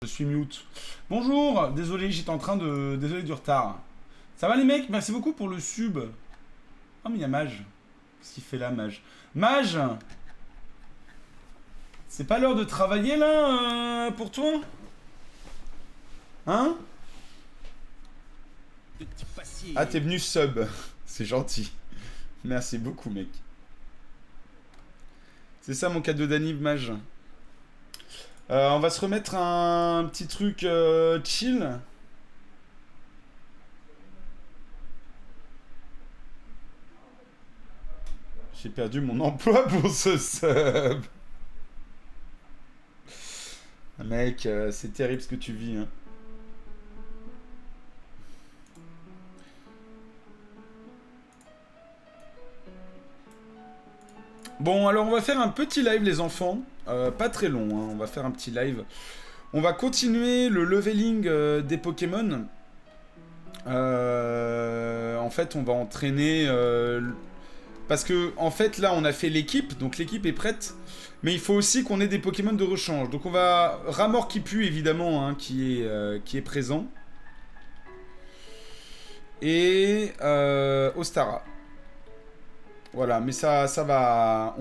Je suis mute. Bonjour, désolé, j'étais en train de... Désolé du retard. Ça va les mecs? Merci beaucoup pour le sub. Oh mais il y a Mage. Qu'est-ce qu'il fait là, Mage? Mage! C'est pas l'heure de travailler là, pour toi? Hein? Ah, t'es venu sub. C'est gentil. Merci beaucoup, mec. C'est ça mon cadeau d'anniv, Mage. On va se remettre un petit truc chill. J'ai perdu mon emploi pour ce sub. Mec, c'est terrible ce que tu vis. Hein. Bon, alors on va faire un petit live, les enfants. Pas très long, hein. On va faire un petit live. On va continuer le leveling des Pokémon. En fait, on va entraîner... parce que, en fait, là, on a fait l'équipe. Donc, l'équipe est prête. Mais il faut aussi qu'on ait des Pokémon de rechange. Donc, on va... Ramor qui pue, évidemment, hein, qui est présent. Et... Ostara. Voilà, mais ça va...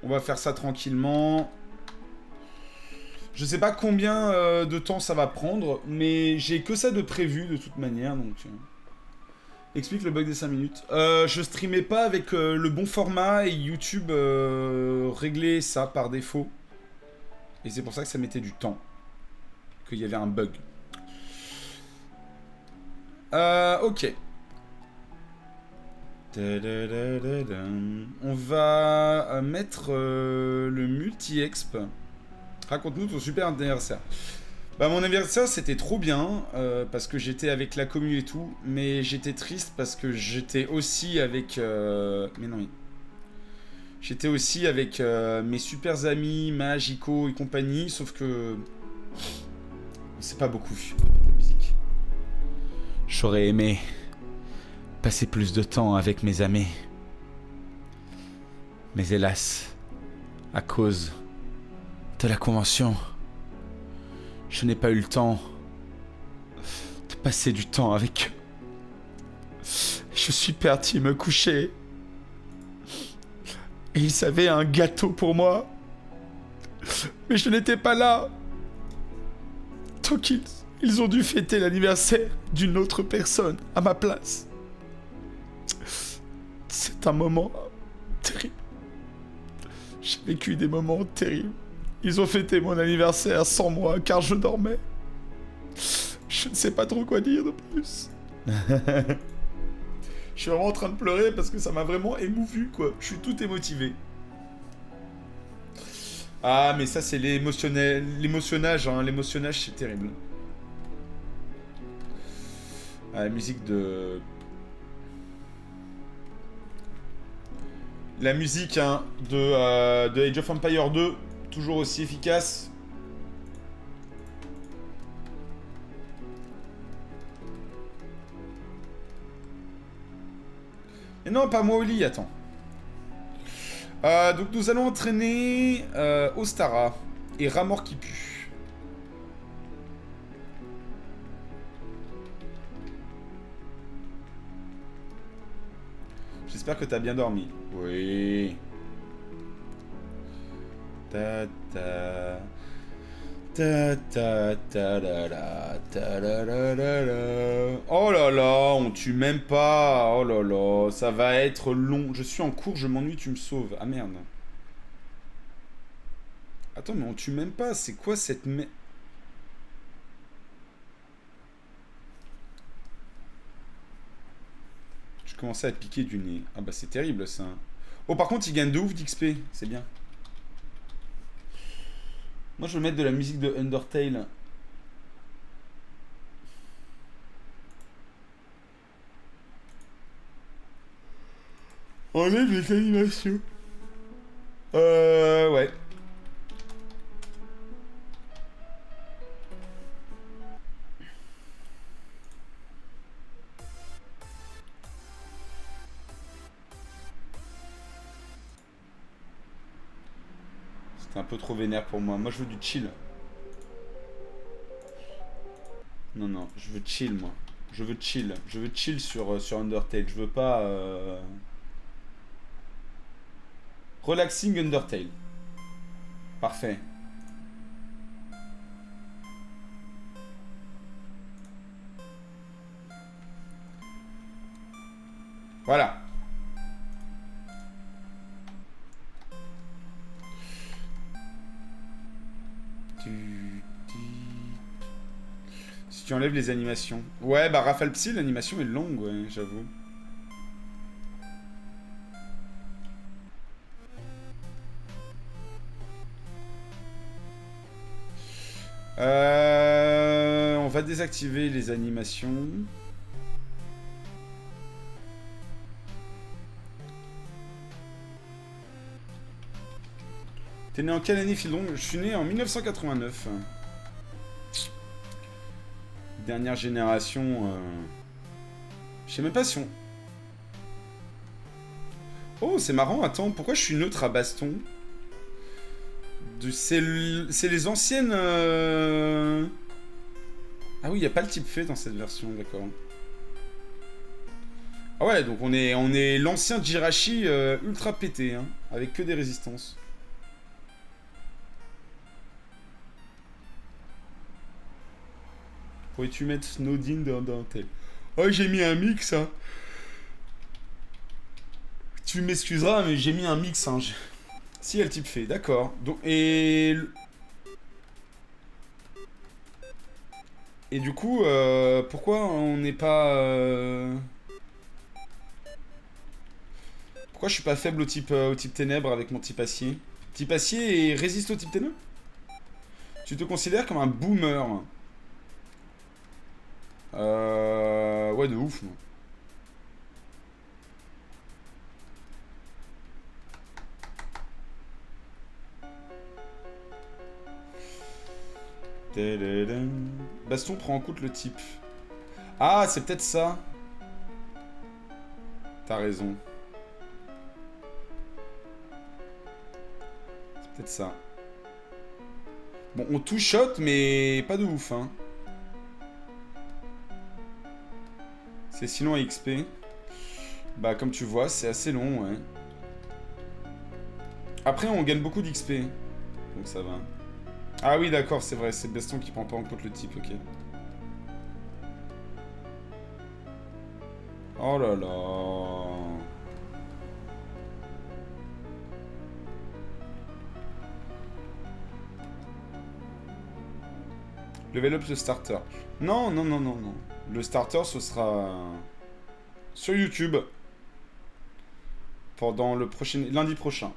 On va faire ça tranquillement. Je sais pas combien de temps ça va prendre, mais j'ai que ça de prévu de toute manière, donc... Explique le bug des 5 minutes. Je streamais pas avec le bon format et YouTube réglait ça par défaut. Et c'est pour ça que ça mettait du temps. Qu'il y avait un bug. Ok. On va mettre le multi-exp. Raconte-nous ton super anniversaire. Bah mon anniversaire c'était trop bien parce que j'étais avec la commu et tout, mais j'étais triste parce que j'étais aussi avec mais non, j'étais aussi avec mes super amis Magico et compagnie, sauf que c'est pas beaucoup la musique. J'aurais aimé passer plus de temps avec mes amis, mais hélas, à cause de la convention, je n'ai pas eu le temps de passer du temps avec eux. Je suis parti me coucher. Et ils avaient un gâteau pour moi. Mais je n'étais pas là. Donc ils ont dû fêter l'anniversaire d'une autre personne à ma place. C'est un moment terrible. J'ai vécu des moments terribles. Ils ont fêté mon anniversaire sans moi car je dormais. Je ne sais pas trop quoi dire de plus. Je suis vraiment en train de pleurer parce que ça m'a vraiment émouvu, quoi. Je suis tout émotivé. Ah, mais ça, c'est l'émotionnage, hein. L'émotionnage, c'est terrible. Ah, la musique de... La musique, hein, de Age of Empires 2, toujours aussi efficace. Et non, pas moi au lit, attends. Donc nous allons entraîner Ostara et Ramor qui pue. J'espère que t'as bien dormi. Oui. Ta ta. Ta ta ta la la ta la la la la. Oh là là, on tue même pas. Oh là là, ça va être long. Je suis en cours, je m'ennuie, tu me sauves. Ah merde. Attends, mais on tue même pas. C'est quoi cette Je commençais à piquer du nez. Ah bah c'est terrible ça. Oh par contre il gagne de ouf d'XP, c'est bien. Moi je vais mettre de la musique de Undertale. Enlève les animations. Ouais. C'était un peu trop vénère pour moi. Moi je veux du chill. Non, non, je veux chill, moi. Je veux chill. Je veux chill sur Undertale. Je veux pas... Relaxing Undertale. Parfait. Voilà. Si tu enlèves les animations. Ouais, bah Rafale Psy, l'animation est longue, ouais, j'avoue. On va désactiver les animations. T'es né en quelle année, Philon? Je suis né en 1989. Dernière génération. Je sais même pas si on... Oh, c'est marrant, attends, pourquoi je suis neutre à baston? C'est les anciennes... Ah oui, il n'y a pas le type fait dans cette version, d'accord. Ah ouais, donc on est l'ancien Jirachi ultra pété, hein, avec que des résistances. Pourrais-tu mettre Snowdin dans tel... Oh, j'ai mis un mix, hein. Tu m'excuseras, mais j'ai mis un mix, hein. Si, elle type fait, d'accord. Donc, et du coup, pourquoi on n'est pas... Pourquoi je suis pas faible au type ténèbres avec mon type acier? Type acier et résiste au type ténèbres? Tu te considères comme un boomer? Ouais, de ouf, moi. Baston prend en compte le type. Ah, c'est peut-être ça. T'as raison. C'est peut-être ça. Bon, on two-shot, mais pas de ouf, hein. C'est sinon à XP. Bah, comme tu vois, c'est assez long, ouais. Après, on gagne beaucoup d'XP. Donc ça va. Ah oui, d'accord, c'est vrai, c'est Baston qui prend pas en compte le type, ok. Oh là là. Level up le starter. Non, non, non, non, non. Le starter, ce sera sur YouTube pendant le prochain lundi prochain.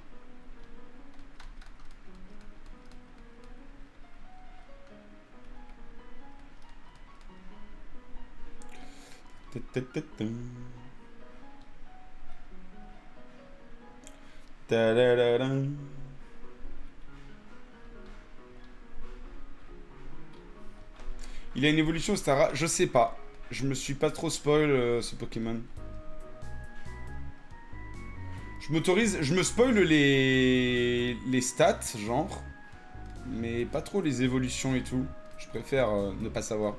Il a une évolution Stara, je sais pas. Je me suis pas trop spoil ce Pokémon. Je me spoil les stats, genre. Mais pas trop les évolutions et tout. Je préfère ne pas savoir.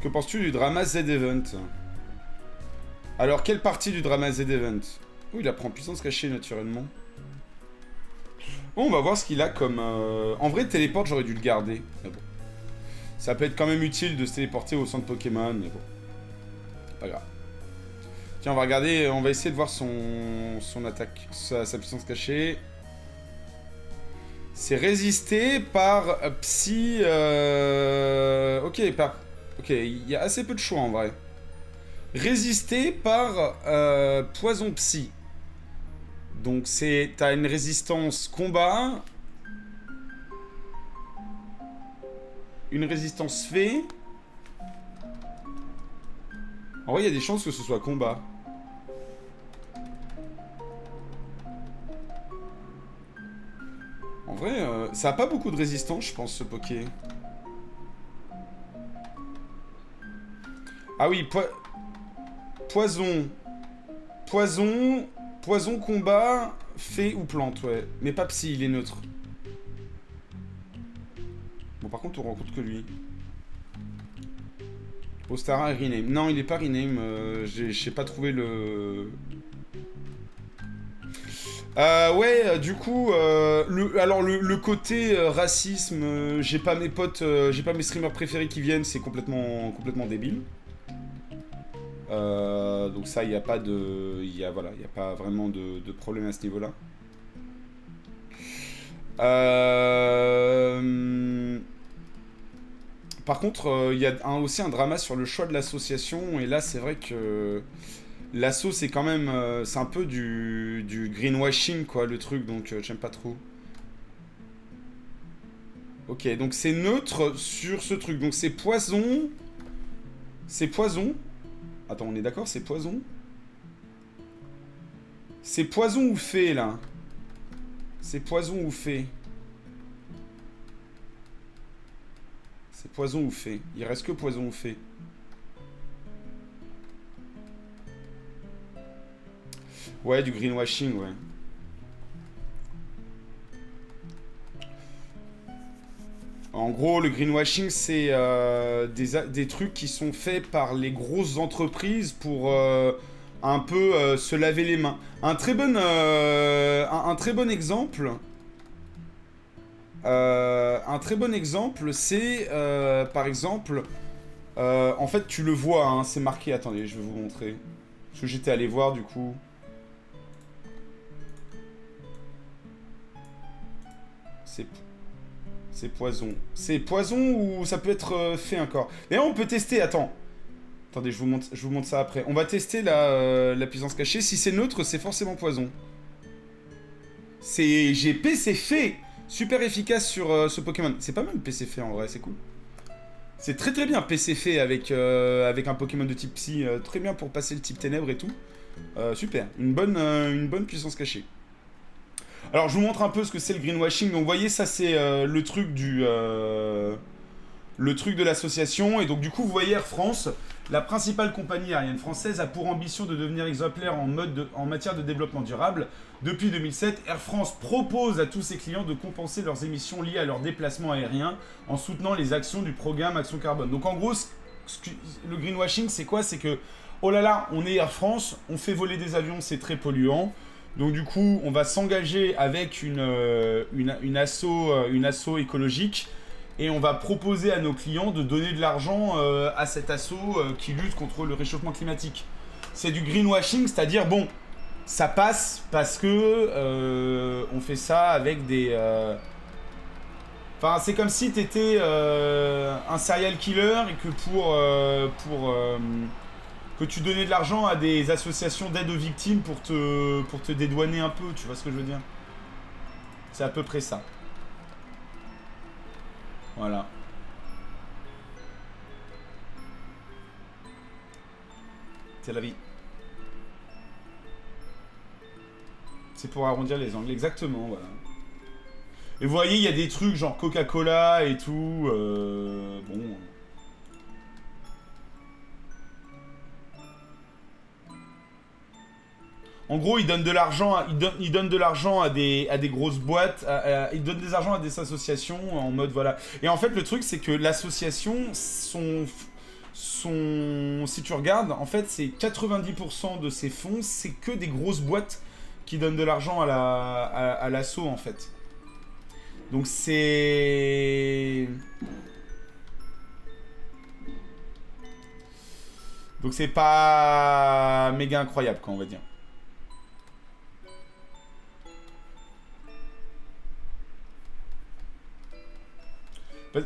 Que penses-tu du drama Z-Event? Alors, quelle partie du drama Z-Event? Oh, il apprend puissance cachée, naturellement. Bon, on va voir ce qu'il a comme... En vrai, téléporte, j'aurais dû le garder. Mais bon. Ça peut être quand même utile de se téléporter au centre Pokémon, mais bon. Pas grave. Tiens, on va regarder, on va essayer de voir son attaque, sa puissance cachée. C'est résisté par Psy... Ok, Ok, il y a assez peu de choix en vrai. Résisté par Poison Psy. Donc t'as une résistance combat. Une résistance fée. En vrai, il y a des chances que ce soit combat. En vrai, ça a pas beaucoup de résistance, je pense, ce Poké. Ah oui, poison. Poison. Poison, combat, fée ou plante, ouais. Mais pas psy, il est neutre. Bon, par contre, on rencontre que lui. Ostara et rename. Non, il est pas rename. Je sais pas trouvé le... ouais, du coup, le côté racisme, j'ai pas mes potes, j'ai pas mes streamers préférés qui viennent, c'est complètement débile. Donc ça, il n'y a pas de... Voilà, il n'y a pas vraiment de problème à ce niveau-là. Par contre, il y a aussi un drama sur le choix de l'association, et là, c'est vrai que... L'asso, c'est quand même... c'est un peu du greenwashing, quoi, le truc, donc j'aime pas trop. Ok, donc c'est neutre sur ce truc. Donc c'est poison. C'est poison. Attends, on est d'accord, c'est poison. C'est poison ou fée, là? C'est poison ou fée? C'est poison ou fée? Il reste que poison ou fée. Ouais, du greenwashing, ouais. En gros, le greenwashing, c'est des trucs qui sont faits par les grosses entreprises pour un peu se laver les mains. Un très bon exemple... un très bon exemple, c'est par exemple... en fait, tu le vois, hein, c'est marqué... Attendez, je vais vous montrer. Parce que j'étais allé voir, du coup... C'est poison. C'est poison ou ça peut être fait encore. D'ailleurs, on peut tester, attends. Attendez, je vous montre ça après. On va tester la puissance cachée. Si c'est neutre, c'est forcément poison. J'ai PC fait. Super efficace sur ce Pokémon. C'est pas mal le PC fait en vrai, c'est cool. C'est très très bien PC fait avec un Pokémon de type Psy. Très bien pour passer le type Ténèbres et tout. Super. Une bonne puissance cachée. Alors, je vous montre un peu ce que c'est le greenwashing. Donc, vous voyez, ça, c'est le truc le truc de l'association. Et donc, du coup, vous voyez Air France, la principale compagnie aérienne française, a pour ambition de devenir exemplaire en matière de développement durable. Depuis 2007, Air France propose à tous ses clients de compenser leurs émissions liées à leurs déplacements aériens en soutenant les actions du programme Action Carbone. Donc, en gros, le greenwashing, c'est quoi? C'est que, oh là là, on est Air France, on fait voler des avions, c'est très polluant. Donc du coup, on va s'engager avec une asso écologique et on va proposer à nos clients de donner de l'argent à cet asso qui lutte contre le réchauffement climatique. C'est du greenwashing, c'est-à-dire, bon, ça passe parce que on fait ça avec des... Enfin, c'est comme si t'étais un serial killer et que que tu donnais de l'argent à des associations d'aide aux victimes pour te dédouaner un peu, tu vois ce que je veux dire? C'est à peu près ça. Voilà. C'est la vie. C'est pour arrondir les angles, exactement, voilà. Et vous voyez, il y a des trucs genre Coca-Cola et tout, bon... En gros, ils donnent de l'argent, ils donnent de l'argent à des grosses boîtes, ils donnent des argent à des associations en mode voilà. Et en fait, le truc, c'est que l'association, si tu regardes, en fait, c'est 90% de ces fonds, c'est que des grosses boîtes qui donnent de l'argent à l'asso, en fait. Donc c'est... Donc c'est pas méga incroyable, quoi, on va dire.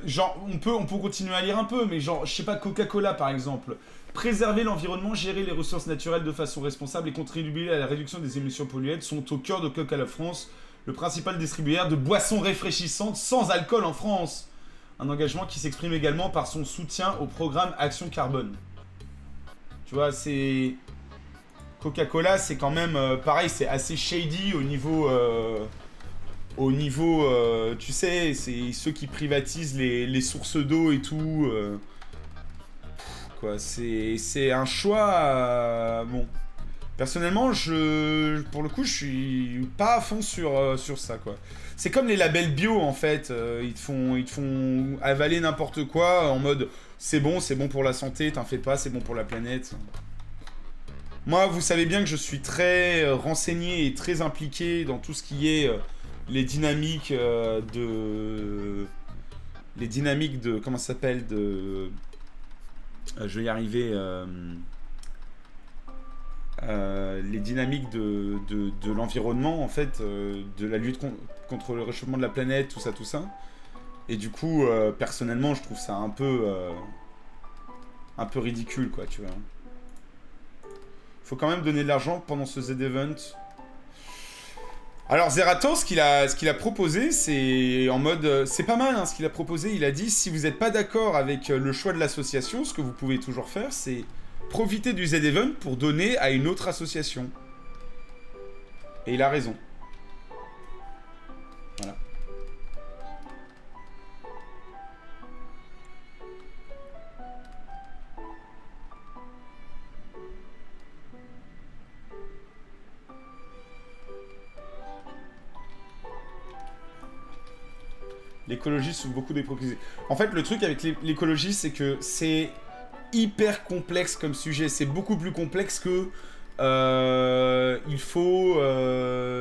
Genre, on peut continuer à lire un peu, mais genre, je sais pas, Coca-Cola par exemple. Préserver l'environnement, gérer les ressources naturelles de façon responsable et contribuer à la réduction des émissions polluantes sont au cœur de Coca-Cola France, le principal distributeur de boissons rafraîchissantes sans alcool en France. Un engagement qui s'exprime également par son soutien au programme Action Carbone. Tu vois, c'est... Coca-Cola, c'est quand même... pareil, c'est assez shady au niveau, tu sais, c'est ceux qui privatisent les sources d'eau et tout. quoi. C'est un choix... bon. Personnellement, pour le coup, je suis pas à fond sur ça, quoi. C'est comme les labels bio, en fait. Ils te font avaler n'importe quoi en mode c'est bon pour la santé, t'en fais pas, c'est bon pour la planète. Moi, vous savez bien que je suis très renseigné et très impliqué dans tout ce qui est les dynamiques les dynamiques de... Comment ça s'appelle de... je vais y arriver... les dynamiques de l'environnement, en fait, de la lutte contre le réchauffement de la planète, tout ça. Et du coup, personnellement, je trouve ça un peu ridicule, quoi, tu vois. Faut quand même donner de l'argent pendant ce Z-Event. Alors Zerator, ce qu'il a proposé, c'est en mode... C'est pas mal, hein, ce qu'il a proposé. Il a dit, si vous n'êtes pas d'accord avec le choix de l'association, ce que vous pouvez toujours faire, c'est profiter du Z-Event pour donner à une autre association. Et il a raison. Voilà. L'écologie souffre beaucoup d'hypocrisie. En fait, le truc avec l'écologie, c'est que c'est hyper complexe comme sujet. C'est beaucoup plus complexe que il faut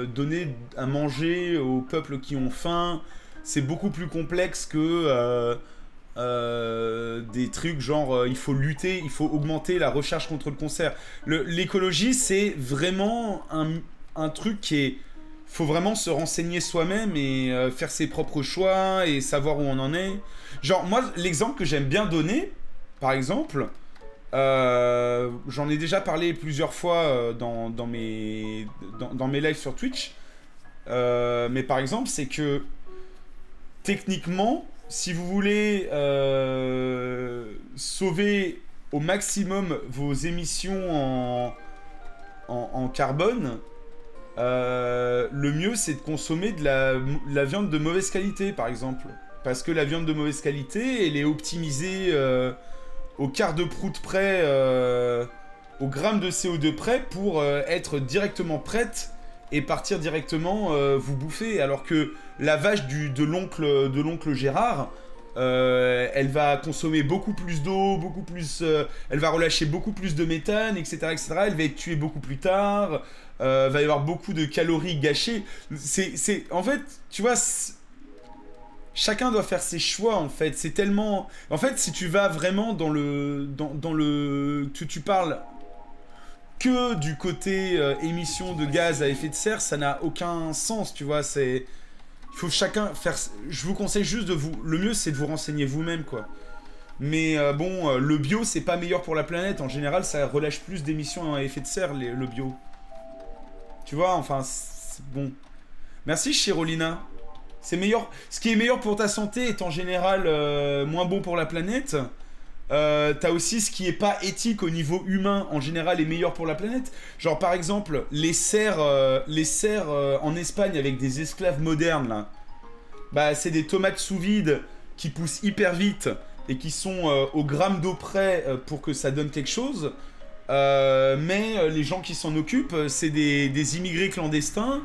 donner à manger aux peuples qui ont faim. C'est beaucoup plus complexe que des trucs genre il faut lutter, il faut augmenter la recherche contre le cancer. L'écologie, c'est vraiment un truc qui est... Faut vraiment se renseigner soi-même et faire ses propres choix et savoir où on en est. Genre, moi, l'exemple que j'aime bien donner, par exemple, j'en ai déjà parlé plusieurs fois dans mes lives sur Twitch, mais par exemple, c'est que techniquement, si vous voulez sauver au maximum vos émissions en carbone, le mieux c'est de consommer de la viande de mauvaise qualité, par exemple. Parce que la viande de mauvaise qualité, elle est optimisée au quart de prout près, au gramme de CO2 près, pour être directement prête et partir directement vous bouffer. Alors que la vache de l'oncle Gérard, elle va consommer beaucoup plus d'eau, elle va relâcher beaucoup plus de méthane, etc., etc. Elle va être tuée beaucoup plus tard. Va y avoir beaucoup de calories gâchées. En fait, tu vois, chacun doit faire ses choix, en fait. C'est tellement... En fait, si tu vas vraiment dans le... Tu parles que du côté émission de gaz à effet de serre, ça n'a aucun sens, tu vois. Il faut chacun faire... Je vous conseille juste de vous... Le mieux, c'est de vous renseigner vous-même, quoi. Mais bon, le bio, c'est pas meilleur pour la planète. En général, ça relâche plus d'émissions à effet de serre, le bio. Tu vois, enfin, bon. Merci, Chirolina. C'est meilleur. Ce qui est meilleur pour ta santé est en général moins bon pour la planète. T'as aussi ce qui est pas éthique au niveau humain, en général, est meilleur pour la planète. Genre, par exemple, les serres en Espagne avec des esclaves modernes, là. Bah, c'est des tomates sous vide qui poussent hyper vite et qui sont au gramme d'eau près pour que ça donne quelque chose. Mais les gens qui s'en occupent, c'est des immigrés clandestins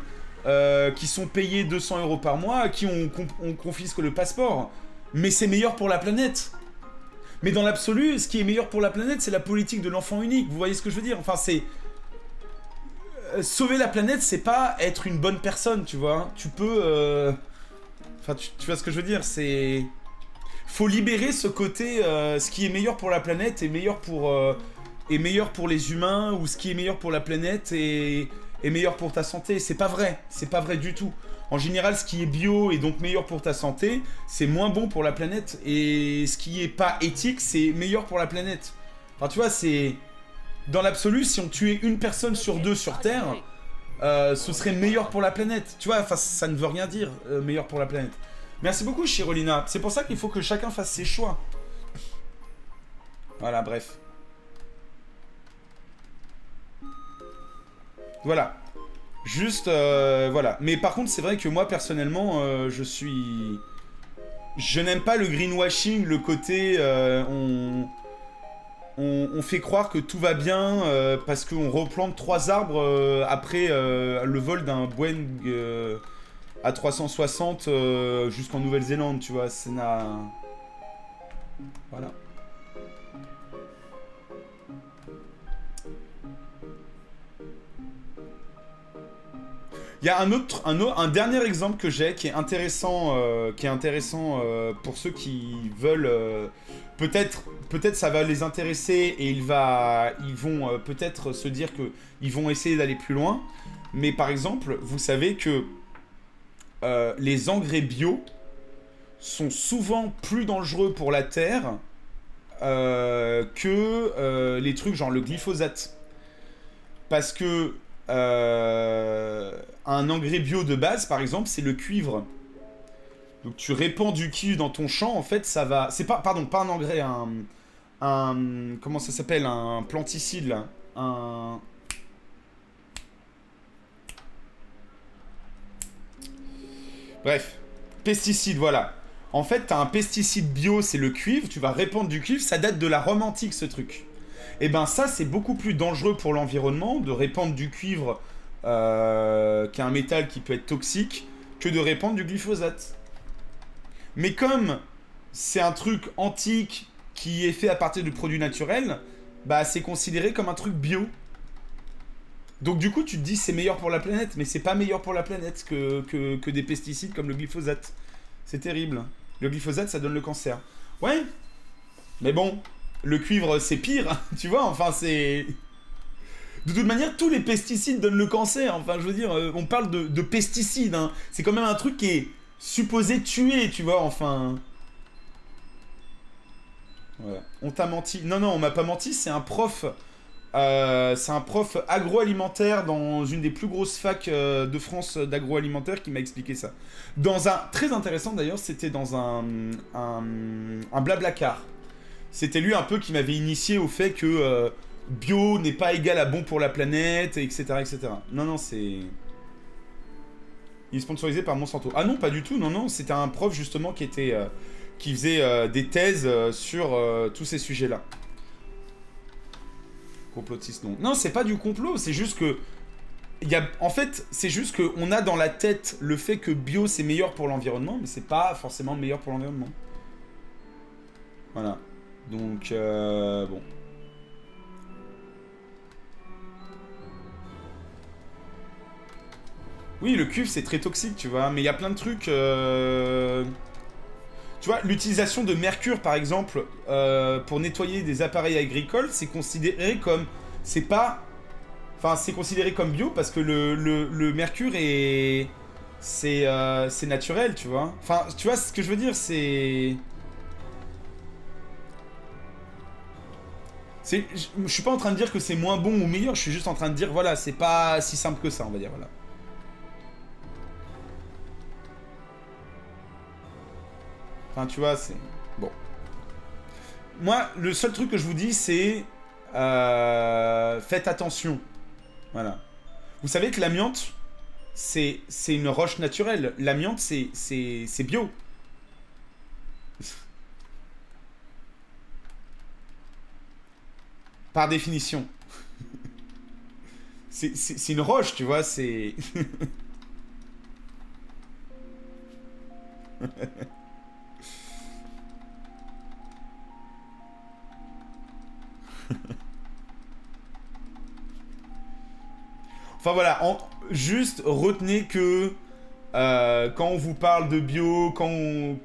qui sont payés 200 € par mois, à qui on confisque le passeport. Mais c'est meilleur pour la planète. Mais dans l'absolu, ce qui est meilleur pour la planète, c'est la politique de l'enfant unique. Vous voyez ce que je veux dire? Enfin, c'est... sauver la planète, c'est pas être une bonne personne, tu vois. Tu peux... Enfin, tu vois ce que je veux dire? C'est... Faut libérer ce côté... ce qui est meilleur pour la planète est meilleur pour les humains, ou ce qui est meilleur pour la planète est meilleur pour ta santé. C'est pas vrai du tout. En général, ce qui est bio et donc meilleur pour ta santé, c'est moins bon pour la planète. Et ce qui est pas éthique, c'est meilleur pour la planète. Enfin, tu vois, c'est... Dans l'absolu, si on tuait une personne sur deux sur Terre, ce serait meilleur pour la planète. Tu vois, enfin, ça ne veut rien dire, meilleur pour la planète. Merci beaucoup, Chirolina. C'est pour ça qu'il faut que chacun fasse ses choix. Voilà, bref. Voilà. Juste, voilà. Mais par contre, c'est vrai que moi, personnellement, je n'aime pas le greenwashing, le côté... on fait croire que tout va bien parce qu'on replante 3 arbres après le vol d'un Boeing A360 jusqu'en Nouvelle-Zélande, tu vois. C'est Voilà. Il y a un dernier exemple que j'ai qui est intéressant, pour ceux qui veulent. Peut-être ça va les intéresser et ils vont peut-être se dire que ils vont essayer d'aller plus loin. Mais par exemple, vous savez que les engrais bio sont souvent plus dangereux pour la terre que les trucs genre le glyphosate. Parce que un engrais bio de base, par exemple, c'est le cuivre. Donc tu répands du cuivre dans ton champ, en fait, ça va... C'est pas... Pardon, pas un engrais, comment ça s'appelle? Un planticide, là. Bref, pesticide, voilà. En fait, t'as un pesticide bio, c'est le cuivre, tu vas répandre du cuivre, ça date de la Rome antique, ce truc. Et ben ça, c'est beaucoup plus dangereux pour l'environnement de répandre du cuivre, qui est un métal qui peut être toxique, que de répandre du glyphosate. Mais comme c'est un truc antique qui est fait à partir de produits naturels, bah c'est considéré comme un truc bio. Donc du coup, tu te dis c'est meilleur pour la planète, mais c'est pas meilleur pour la planète que des pesticides comme le glyphosate. C'est terrible. Le glyphosate, ça donne le cancer. Ouais, mais bon, le cuivre, c'est pire, tu vois, enfin, c'est... De toute manière, tous les pesticides donnent le cancer, enfin, je veux dire, on parle de pesticides, hein. C'est quand même un truc qui est supposé tuer, tu vois, enfin... Voilà. On t'a menti. Non, non, on m'a pas menti, c'est un prof... c'est un prof agroalimentaire dans une des plus grosses facs de France d'agroalimentaire qui m'a expliqué ça. Dans un... Très intéressant d'ailleurs, c'était dans un Blablacar. C'était lui un peu qui m'avait initié au fait que bio n'est pas égal à bon pour la planète, etc. etc. Non, non, c'est... Il est sponsorisé par Monsanto. Ah non, pas du tout, non, non. C'était un prof justement qui faisait des thèses sur tous ces sujets-là. Complotiste, non. Non, c'est pas du complot, c'est juste que... En fait, c'est juste qu'on a dans la tête le fait que bio c'est meilleur pour l'environnement, mais c'est pas forcément meilleur pour l'environnement. Voilà. Donc, bon. Oui, le cuivre c'est très toxique, tu vois, mais il y a plein de trucs... Tu vois, l'utilisation de mercure, par exemple, pour nettoyer des appareils agricoles, c'est considéré comme... C'est pas... Enfin, c'est considéré comme bio parce que le mercure est... C'est naturel, tu vois. Enfin, tu vois ce que je veux dire, c'est... Je suis pas en train de dire que c'est moins bon ou meilleur, je suis juste en train de dire, voilà, c'est pas si simple que ça, on va dire, voilà. Enfin, tu vois, c'est... Bon. Moi, le seul truc que je vous dis, c'est... faites attention. Voilà. Vous savez que l'amiante, c'est une roche naturelle. L'amiante, c'est bio. Par définition. C'est une roche, tu vois, c'est... Enfin voilà, juste retenez que quand on vous parle de bio, quand on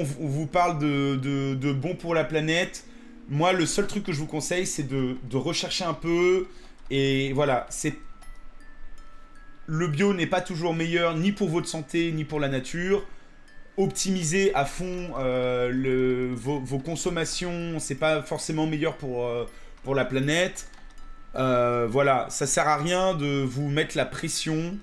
vous parle de bon pour la planète, moi le seul truc que je vous conseille c'est de rechercher un peu et voilà, le bio n'est pas toujours meilleur ni pour votre santé ni pour la nature. Optimisez à fond vos consommations, c'est pas forcément meilleur pour la planète. Voilà, ça sert à rien de vous mettre la pression.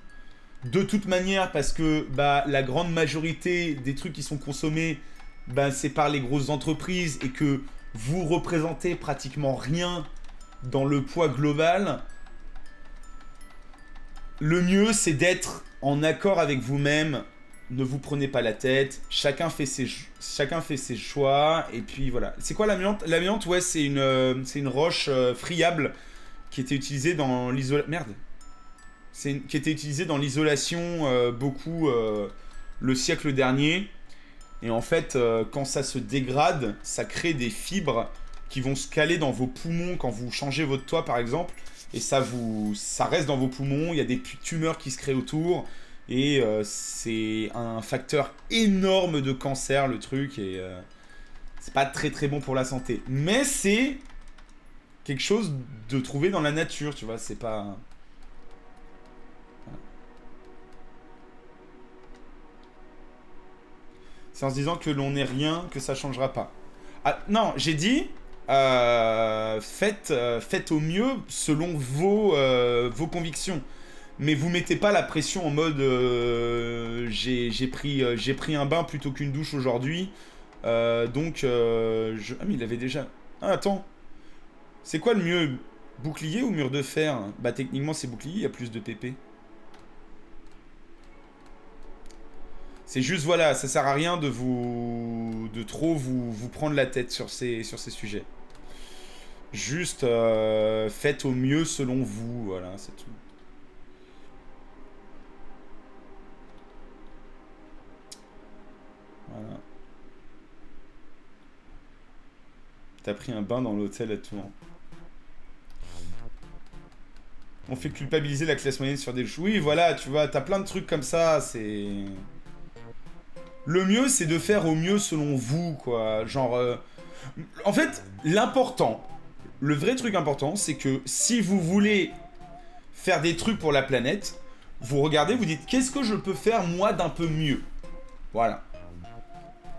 De toute manière, parce que bah, la grande majorité des trucs qui sont consommés, bah, c'est par les grosses entreprises et que vous représentez pratiquement rien dans le poids global. Le mieux, c'est d'être en accord avec vous-même ne vous prenez pas la tête, chacun fait ses choix, et puis voilà. C'est quoi l'amiante? L'amiante, ouais, c'est une roche friable qui était utilisée dans l'isolation... Merde. Qui était utilisée dans l'isolation beaucoup le siècle dernier. Et en fait, quand ça se dégrade, ça crée des fibres qui vont se caler dans vos poumons quand vous changez votre toit, par exemple. Et ça reste dans vos poumons, il y a des tumeurs qui se créent autour. Et c'est un facteur énorme de cancer, le truc. Et c'est pas très très bon pour la santé. Mais c'est quelque chose de trouvé dans la nature, tu vois. C'est pas... C'est en se disant que l'on n'est rien, que ça changera pas. Ah, non, j'ai dit... faites au mieux selon vos convictions. Mais vous mettez pas la pression en mode j'ai pris un bain plutôt qu'une douche aujourd'hui. Donc ah mais il avait déjà... Ah attends. C'est quoi le mieux? Bouclier ou mur de fer? Bah techniquement c'est bouclier, il y a plus de PP. C'est juste voilà, ça sert à rien de trop vous prendre la tête sur ces sujets. Juste faites au mieux selon vous, voilà, c'est tout. Voilà. T'as pris un bain dans l'hôtel à Tours. On fait culpabiliser la classe moyenne sur des choux. Oui, voilà, tu vois, t'as plein de trucs comme ça, c'est... Le mieux, c'est de faire au mieux selon vous, quoi. Genre... En fait, l'important, le vrai truc important, c'est que si vous voulez faire des trucs pour la planète, vous regardez, vous dites, qu'est-ce que je peux faire, moi, d'un peu mieux? Voilà.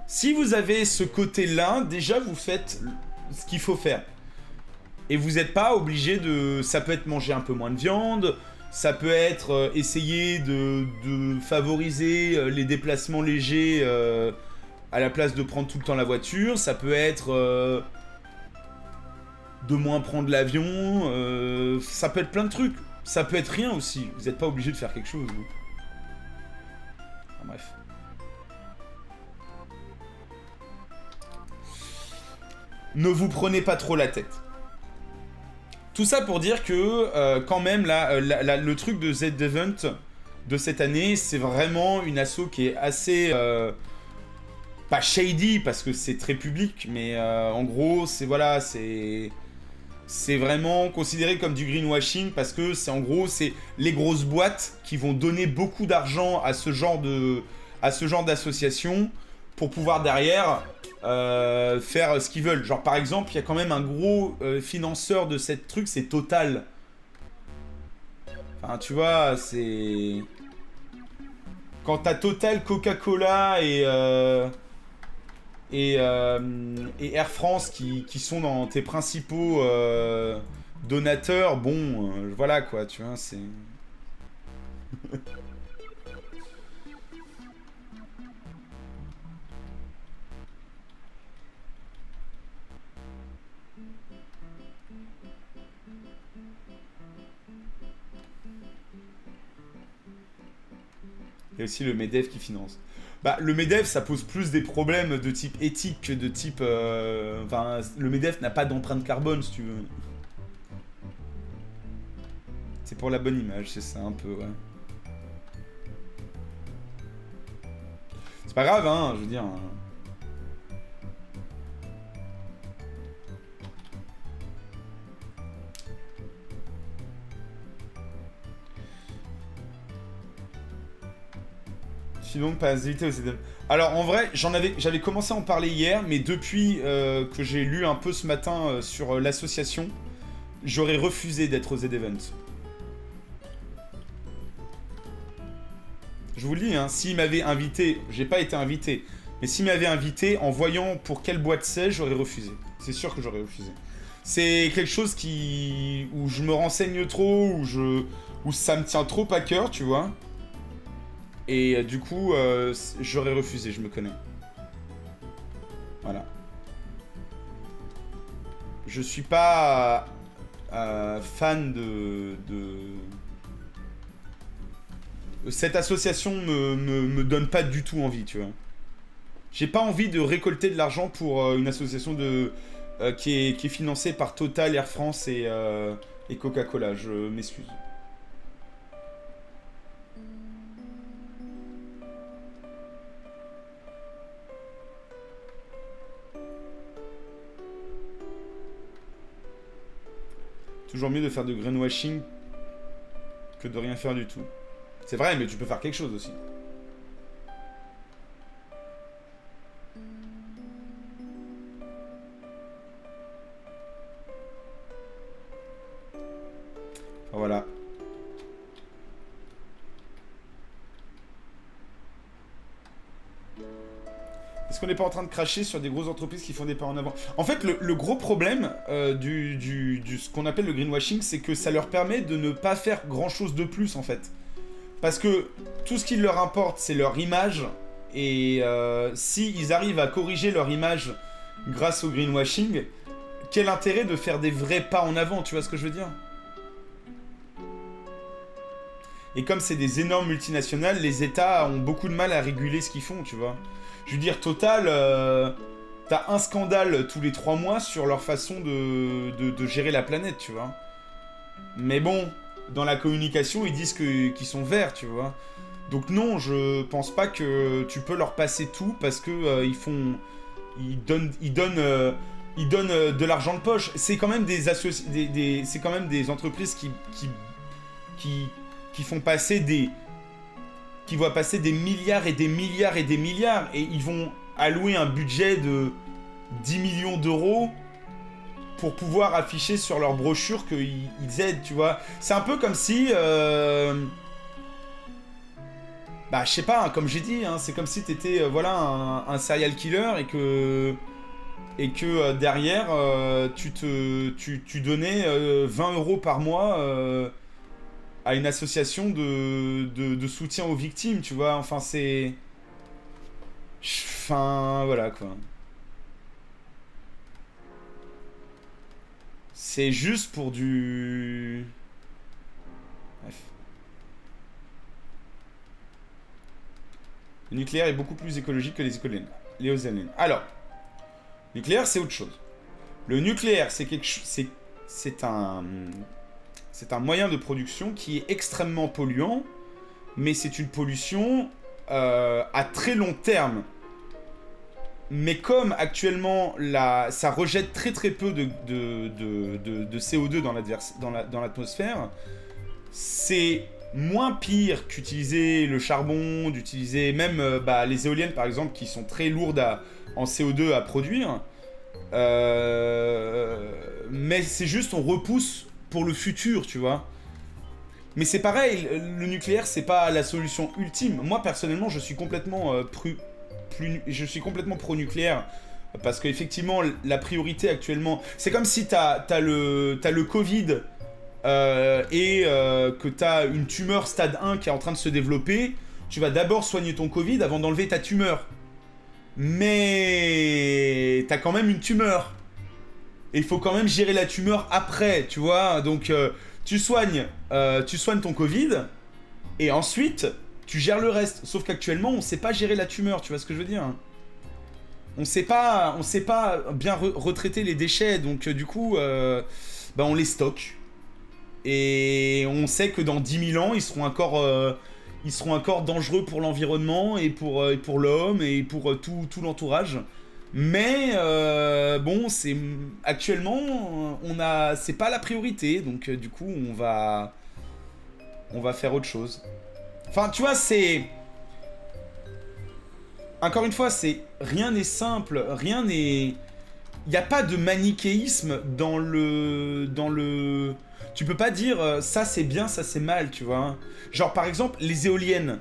Si vous avez ce côté-là, déjà, vous faites ce qu'il faut faire. Et vous n'êtes pas obligé de... Ça peut être manger un peu moins de viande, ça peut être essayer de favoriser les déplacements légers à la place de prendre tout le temps la voiture, ça peut être de moins prendre l'avion, ça peut être plein de trucs. Ça peut être rien aussi, vous n'êtes pas obligé de faire quelque chose. Vous. Enfin, bref. Ne vous prenez pas trop la tête. Tout ça pour dire que, quand même, là, le truc de Z-Event de cette année, c'est vraiment une asso qui est assez... pas shady, parce que c'est très public, mais en gros, c'est... Voilà, c'est vraiment considéré comme du greenwashing, parce que c'est en gros, c'est les grosses boîtes qui vont donner beaucoup d'argent à ce genre d'association pour pouvoir derrière... faire ce qu'ils veulent. Genre par exemple, il y a quand même un gros financeur de cette truc, c'est Total. Enfin, tu vois, c'est... Quand t'as Total, Coca-Cola et Air France qui sont dans tes principaux donateurs, bon, voilà quoi, tu vois, c'est... Il y a aussi le MEDEF qui finance. Bah, le MEDEF, ça pose plus des problèmes de type éthique que de type... Enfin, le MEDEF n'a pas d'empreinte carbone, si tu veux. C'est pour la bonne image, c'est ça, un peu, ouais. C'est pas grave, hein, je veux dire... Donc pas invité aux ZDM. Alors en vrai, j'avais commencé à en parler hier, mais depuis que j'ai lu un peu ce matin sur l'association, j'aurais refusé d'être aux Z-Events. Je vous le dis, hein, s'il m'avait invité, j'ai pas été invité, mais s'il m'avait invité, en voyant pour quelle boîte c'est, j'aurais refusé. C'est sûr que j'aurais refusé. C'est quelque chose où je me renseigne trop, où ça me tient trop à cœur, tu vois. Et du coup, j'aurais refusé, je me connais. Voilà. Je suis pas fan Cette association me donne pas du tout envie, tu vois. J'ai pas envie de récolter de l'argent pour une association qui est financée par Total, Air France et Coca-Cola. Je m'excuse. Toujours mieux de faire de greenwashing que de rien faire du tout. C'est vrai, mais tu peux faire quelque chose aussi. Voilà. Est-ce qu'on n'est pas en train de cracher sur des grosses entreprises qui font des pas en avant? En fait, le gros problème ce qu'on appelle le greenwashing, c'est que ça leur permet de ne pas faire grand-chose de plus, en fait. Parce que tout ce qui leur importe, c'est leur image. Et s'ils arrivent à corriger leur image grâce au greenwashing, quel intérêt de faire des vrais pas en avant, tu vois ce que je veux dire? Et comme c'est des énormes multinationales, les États ont beaucoup de mal à réguler ce qu'ils font, tu vois. Je veux dire, Total, t'as un scandale tous les 3 mois sur leur façon de gérer la planète, tu vois. Mais bon, dans la communication, ils disent qu'ils sont verts, tu vois. Donc non, je pense pas que tu peux leur passer tout parce que ils donnent de l'argent de poche. C'est quand même c'est quand même des entreprises qui font passer qui voient passer des milliards et des milliards et des milliards, et ils vont allouer un budget de 10 millions d'euros pour pouvoir afficher sur leur brochure qu'ils aident, tu vois. C'est un peu comme si... Bah, je sais pas, hein, comme j'ai dit, hein, c'est comme si t'étais voilà, un serial killer et que derrière, tu donnais 20 euros par mois à une association de soutien aux victimes, tu vois. Enfin, c'est... Enfin, voilà, quoi. C'est juste pour du... Bref. Le nucléaire est beaucoup plus écologique que les éoliennes. Alors, le nucléaire, c'est autre chose. Le nucléaire, c'est un moyen de production qui est extrêmement polluant, mais c'est une pollution à très long terme. Mais comme actuellement, ça rejette très très peu de CO2 dans l'atmosphère, c'est moins pire qu'utiliser le charbon, d'utiliser même les éoliennes par exemple, qui sont très lourdes en CO2 à produire. Mais c'est juste, on repousse pour le futur, tu vois. Mais c'est pareil, le nucléaire, c'est pas la solution ultime. Moi, personnellement, je suis complètement pro-nucléaire. Parce qu'effectivement, la priorité actuellement... C'est comme si t'as le Covid et que t'as une tumeur stade 1 qui est en train de se développer. Tu vas d'abord soigner ton Covid avant d'enlever ta tumeur. Mais t'as quand même une tumeur. Et il faut quand même gérer la tumeur après, tu vois. Donc, tu soignes ton Covid, et ensuite, tu gères le reste. Sauf qu'actuellement, on sait pas gérer la tumeur, tu vois ce que je veux dire? On sait pas bien retraiter les déchets, donc du coup, on les stocke. Et on sait que dans 10 000 ans, ils seront encore dangereux pour l'environnement, et pour l'homme, et pour tout l'entourage. Mais bon, actuellement, c'est pas la priorité, donc du coup, on va faire autre chose. Enfin, tu vois, encore une fois, rien n'est simple, rien n'est... Il n'y a pas de manichéisme dans le... Tu peux pas dire ça c'est bien, ça c'est mal, tu vois. Genre, par exemple, les éoliennes.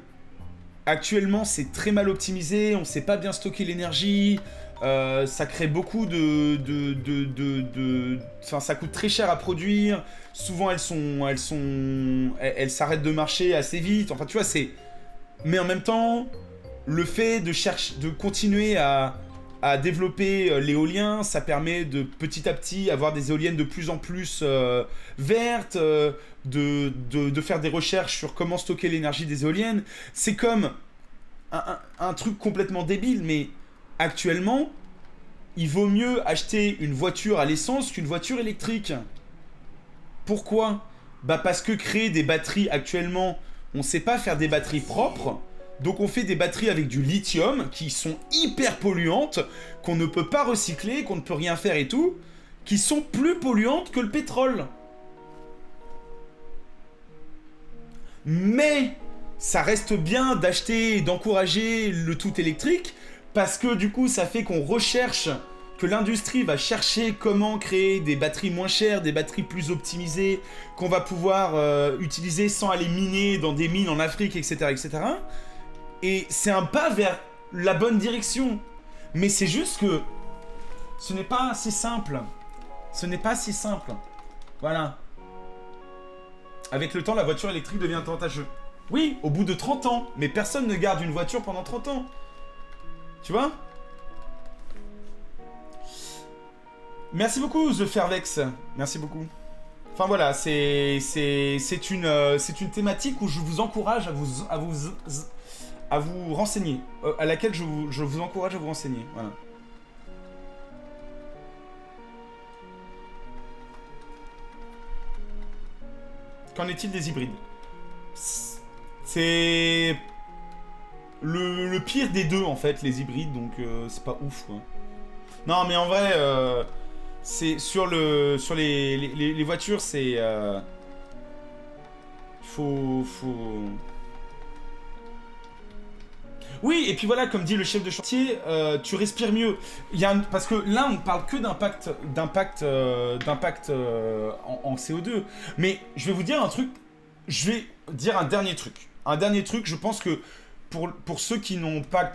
Actuellement, c'est très mal optimisé, on sait pas bien stocker l'énergie... ça crée beaucoup Enfin, ça coûte très cher à produire. Souvent, elles s'arrêtent de marcher assez vite. Enfin, tu vois, c'est... Mais en même temps, le fait de continuer à à développer l'éolien, ça permet de petit à petit avoir des éoliennes de plus en plus vertes, de faire des recherches sur comment stocker l'énergie des éoliennes. C'est comme un truc complètement débile, mais actuellement, il vaut mieux acheter une voiture à l'essence qu'une voiture électrique. Pourquoi? Bah parce que créer des batteries actuellement, on ne sait pas faire des batteries propres. Donc on fait des batteries avec du lithium qui sont hyper polluantes, qu'on ne peut pas recycler, qu'on ne peut rien faire et tout, qui sont plus polluantes que le pétrole. Mais ça reste bien d'acheter et d'encourager le tout électrique, parce que du coup ça fait qu'on recherche, que l'industrie va chercher comment créer des batteries moins chères, des batteries plus optimisées, qu'on va pouvoir utiliser sans aller miner dans des mines en Afrique, etc. etc. Et c'est un pas vers la bonne direction. Mais c'est juste que ce n'est pas si simple. Ce n'est pas si simple. Voilà. Avec le temps, la voiture électrique devient avantageuse. Oui, au bout de 30 ans. Mais personne ne garde une voiture pendant 30 ans. Tu vois? Merci beaucoup, The Fairvex. Merci beaucoup. Enfin voilà, c'est une thématique où je vous encourage à vous renseigner, à laquelle je vous encourage à vous renseigner. Voilà. Qu'en est-il des hybrides? C'est le pire des deux en fait, les hybrides, donc c'est pas ouf quoi. Non mais en vrai, c'est sur les voitures, c'est faut. Oui, et puis voilà, comme dit le chef de chantier, tu respires mieux. Parce que là, on parle que d'impact en CO2. Mais je vais vous dire un truc. Je vais dire un dernier truc. Un dernier truc, je pense que pour ceux qui n'ont pas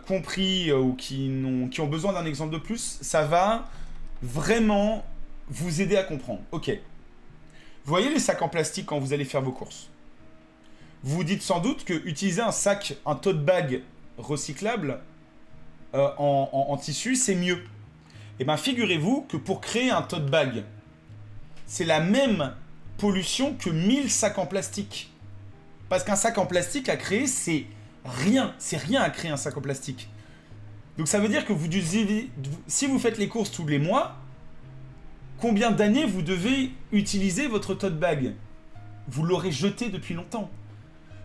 compris ou qui ont besoin d'un exemple de plus, ça va vraiment vous aider à comprendre. Ok. Vous voyez les sacs en plastique quand vous allez faire vos courses? Vous vous dites sans doute que utiliser un tote bag recyclable en tissu, c'est mieux. Et bien, figurez-vous que pour créer un tote bag, c'est la même pollution que 1000 sacs en plastique. Parce qu'un sac en plastique à créer, c'est rien. C'est rien à créer un sac en plastique. Donc ça veut dire que si vous faites les courses tous les mois, combien d'années vous devez utiliser votre tote bag? Vous l'aurez jeté depuis longtemps.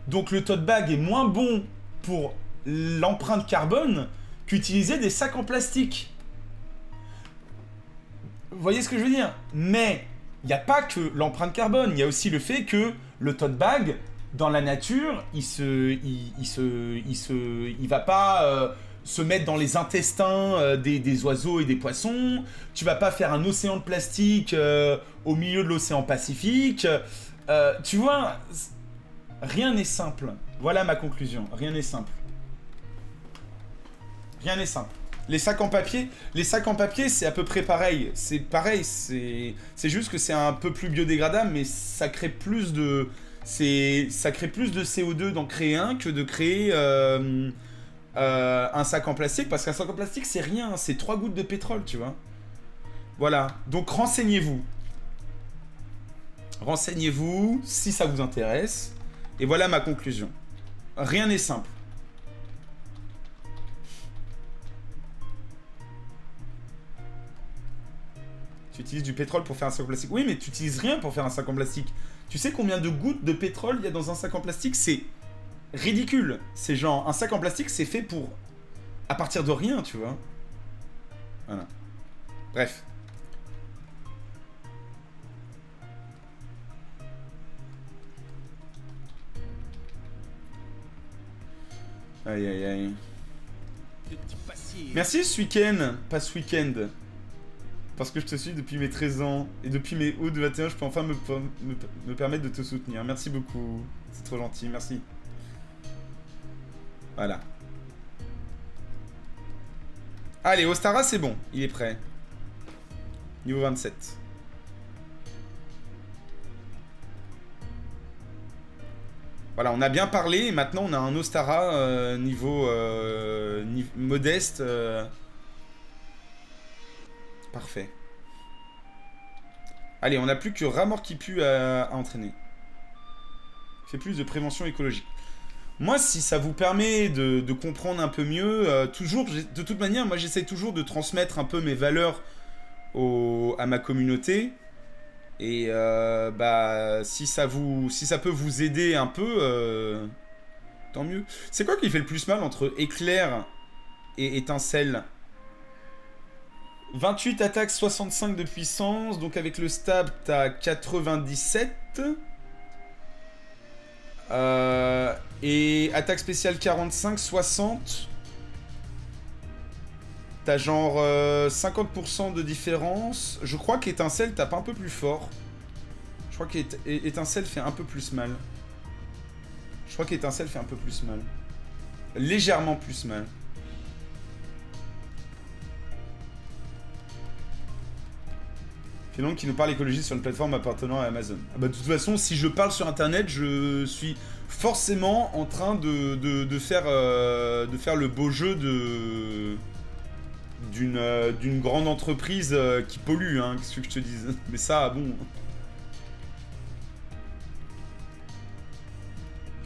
Donc le tote bag est moins bon pour l'empreinte carbone qu'utiliser des sacs en plastique. Vous voyez ce que je veux dire? Mais il n'y a pas que l'empreinte carbone, il y a aussi le fait que le tote bag, dans la nature, il va pas se mettre dans les intestins des oiseaux et des poissons. Tu vas pas faire un océan de plastique au milieu de l'océan Pacifique. Tu vois, rien n'est simple. Voilà ma conclusion. Rien n'est simple. Rien n'est simple. Les sacs en papier, c'est à peu près pareil. C'est pareil, c'est juste que c'est un peu plus biodégradable, mais ça crée plus de CO2 d'en créer un que de créer un sac en plastique, parce qu'un sac en plastique c'est rien, c'est 3 gouttes de pétrole, tu vois. Voilà, donc renseignez-vous. Renseignez-vous si ça vous intéresse. Et voilà ma conclusion. Rien n'est simple. Tu utilises du pétrole pour faire un sac en plastique. Oui, mais tu utilises rien pour faire un sac en plastique. Tu sais combien de gouttes de pétrole il y a dans un sac en plastique? C'est ridicule. C'est genre, un sac en plastique, c'est fait pour... à partir de rien, tu vois. Voilà. Bref. Aïe, aïe, aïe. Merci ce week-end. Pas ce week-end. Parce que je te suis depuis mes 13 ans. Et depuis mes août de 21, je peux enfin me permettre de te soutenir. Merci beaucoup. C'est trop gentil, merci. Voilà. Allez, Ostara, c'est bon. Il est prêt. Niveau 27. Voilà, on a bien parlé. Et maintenant, on a un Ostara niveau modeste. Parfait. Allez, on n'a plus que Ramor qui pue à entraîner. Fait plus de prévention écologique. Moi, si ça vous permet de comprendre un peu mieux, toujours, de toute manière, moi j'essaie toujours de transmettre un peu mes valeurs à ma communauté. Et bah, si ça peut vous aider un peu, tant mieux. C'est quoi qui fait le plus mal entre éclair et étincelle? 28 attaques, 65 de puissance. Donc avec le stab, t'as 97. Et attaque spéciale 45, 60. T'as genre 50% de différence. Je crois qu'étincelle tape un peu plus fort. Je crois qu'étincelle fait un peu plus mal. Je crois qu'étincelle fait un peu plus mal. Légèrement plus mal. Finalement, qui nous parle écologie sur une plateforme appartenant à Amazon. Ah bah, de toute façon, si je parle sur Internet, je suis forcément en train de faire le beau jeu d'une grande entreprise qui pollue, hein, qu'est-ce que je te dise. Mais ça, bon...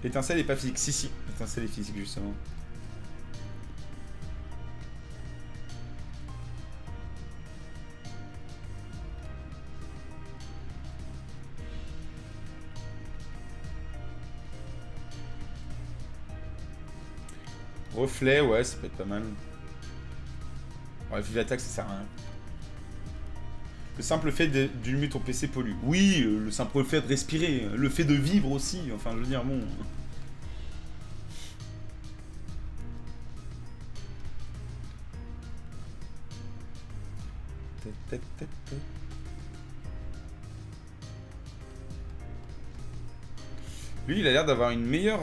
Étincelle est pas physique. Si, si, étincelle est physique, justement. Reflet, ouais, ça peut être pas mal. Ouais, vive attaque, ça sert à rien. Le simple fait d'allumer ton PC pollue. Oui, le simple fait de respirer, le fait de vivre aussi, enfin, je veux dire, bon... Lui, il a l'air d'avoir une meilleure...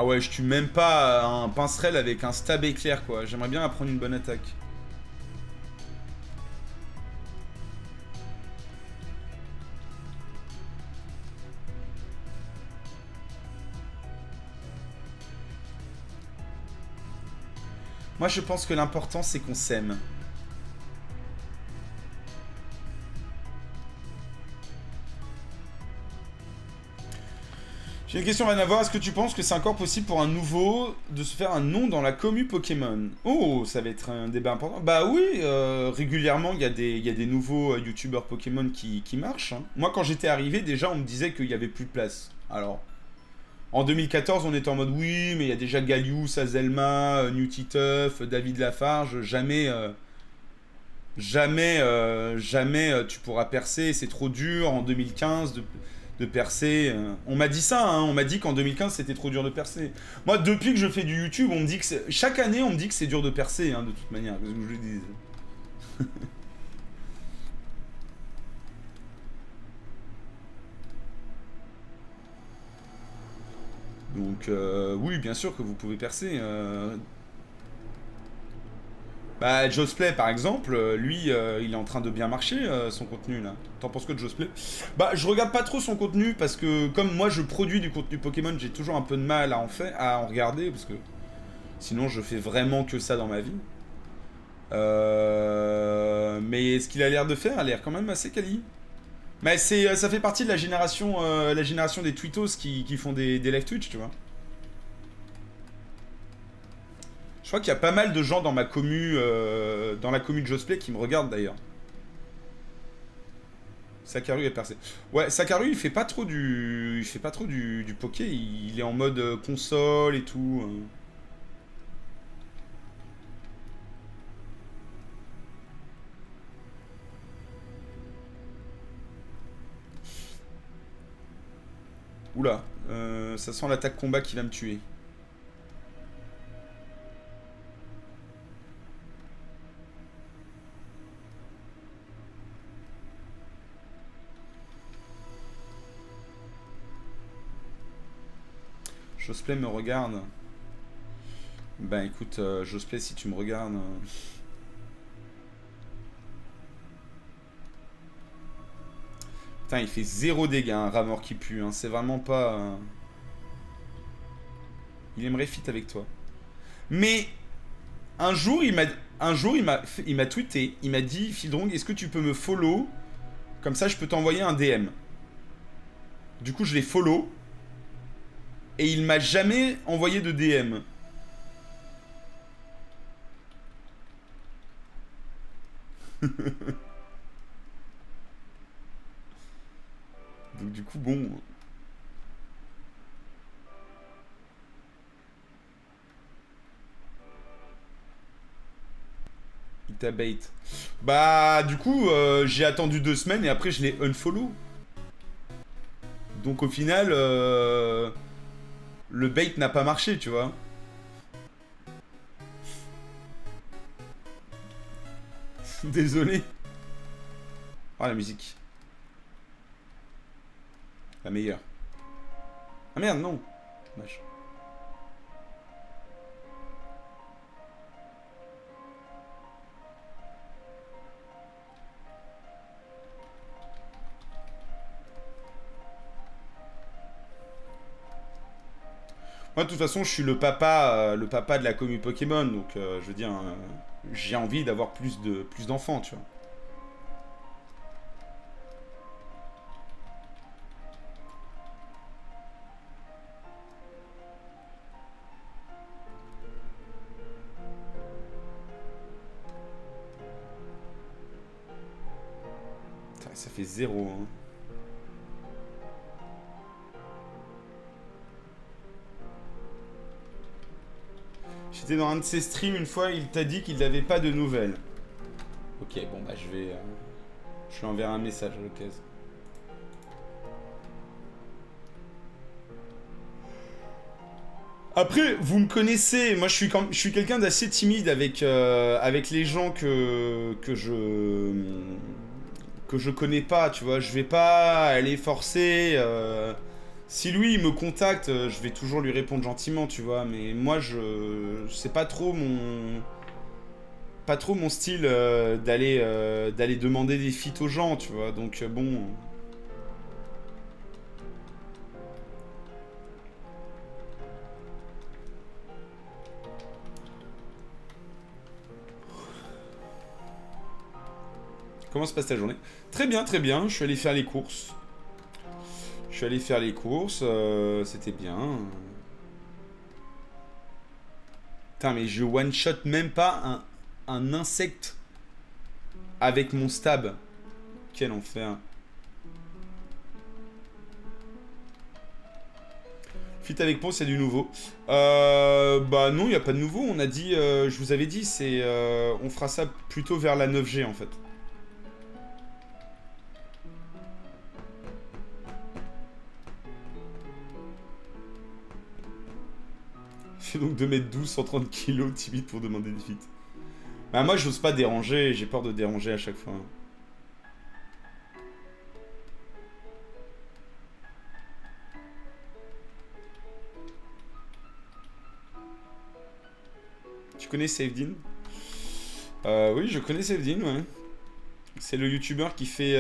Ah ouais, je tue même pas un pincerel avec un stab éclair, quoi. J'aimerais bien apprendre une bonne attaque. Moi, je pense que l'important, c'est qu'on s'aime. J'ai une question rien à voir. Est-ce que tu penses que c'est encore possible pour un nouveau de se faire un nom dans la commu Pokémon? Oh, ça va être un débat important. Bah oui, régulièrement, il y a des nouveaux youtubeurs Pokémon qui marchent, hein. Moi, quand j'étais arrivé, déjà, on me disait qu'il y avait plus de place. Alors, en 2014, on était en mode oui, mais il y a déjà Gallius, Azelma, Newtituff, David Lafarge. Jamais tu pourras percer. C'est trop dur en 2015 de percer. On m'a dit ça, hein, on m'a dit qu'en 2015 c'était trop dur de percer. Moi, depuis que je fais du YouTube, on me dit que chaque année on me dit que c'est dur de percer, hein, de toute manière. Qu'est-ce que je le dis. Donc oui, bien sûr que vous pouvez percer. Bah, Josplay, par exemple, lui, il est en train de bien marcher, son contenu, là. T'en penses quoi de Josplay? Bah, je regarde pas trop son contenu, parce que comme moi, je produis du contenu Pokémon, j'ai toujours un peu de mal à en regarder, parce que sinon, je fais vraiment que ça dans ma vie. Mais ce qu'il a l'air de faire a l'air quand même assez quali. Mais ça fait partie de la génération des tweetos qui font des live Twitch, tu vois. Je crois qu'il y a pas mal de gens dans ma dans la commu de Josplay qui me regardent d'ailleurs. Sakaru est percé. Ouais, Sakaru il fait pas trop du poké, il est en mode console et tout. Oula, ça sent l'attaque combat qui va me tuer. Josplay me regarde. Ben écoute, Josplay, si tu me regardes... Putain, il fait 0 dégâts, un rat mort qui pue. Hein. C'est vraiment pas... Il aimerait fit avec toi. Mais un jour, il m'a tweeté. Il m'a dit, Fildrong, est-ce que tu peux me follow? Comme ça, je peux t'envoyer un DM. Du coup, je l'ai follow. Et il m'a jamais envoyé de DM. Donc du coup, bon... Il t'a bait. Bah, du coup, j'ai attendu 2 semaines et après, je l'ai unfollow. Donc au final, le bait n'a pas marché, tu vois. Désolé. Oh, la musique. La meilleure. Ah merde, non. Dommage. Moi, de toute façon, je suis le papa de la commu Pokémon, donc je veux dire, j'ai envie d'avoir plus d'enfants, tu vois. Putain, ça fait 0, hein. J'étais dans un de ses streams une fois, il t'a dit qu'il n'avait pas de nouvelles. Ok, bon bah je lui enverrai un message à l'occasion. Après, vous me connaissez, moi je suis quelqu'un d'assez timide avec les gens que je connais pas, tu vois. Je vais pas aller forcer. Si lui il me contacte, je vais toujours lui répondre gentiment, tu vois. Mais moi c'est pas trop mon style d'aller demander des feats aux gens, tu vois. Donc bon. Comment se passe ta journée? Très bien, très bien. Je suis allé faire les courses. C'était bien. Putain, mais je one-shot même pas un insecte avec mon stab. Quel enfer. Fit avec Ponce, il y a du nouveau. Bah non, il n'y a pas de nouveau. On a dit, je vous avais dit, on fera ça plutôt vers la 9G en fait. Fait donc 2m12, 130 kg, timide pour demander des feats. Bah moi j'ose pas déranger, j'ai peur de déranger à chaque fois. Tu connais Savedin? Oui, je connais Savedin, ouais. C'est le youtubeur qui fait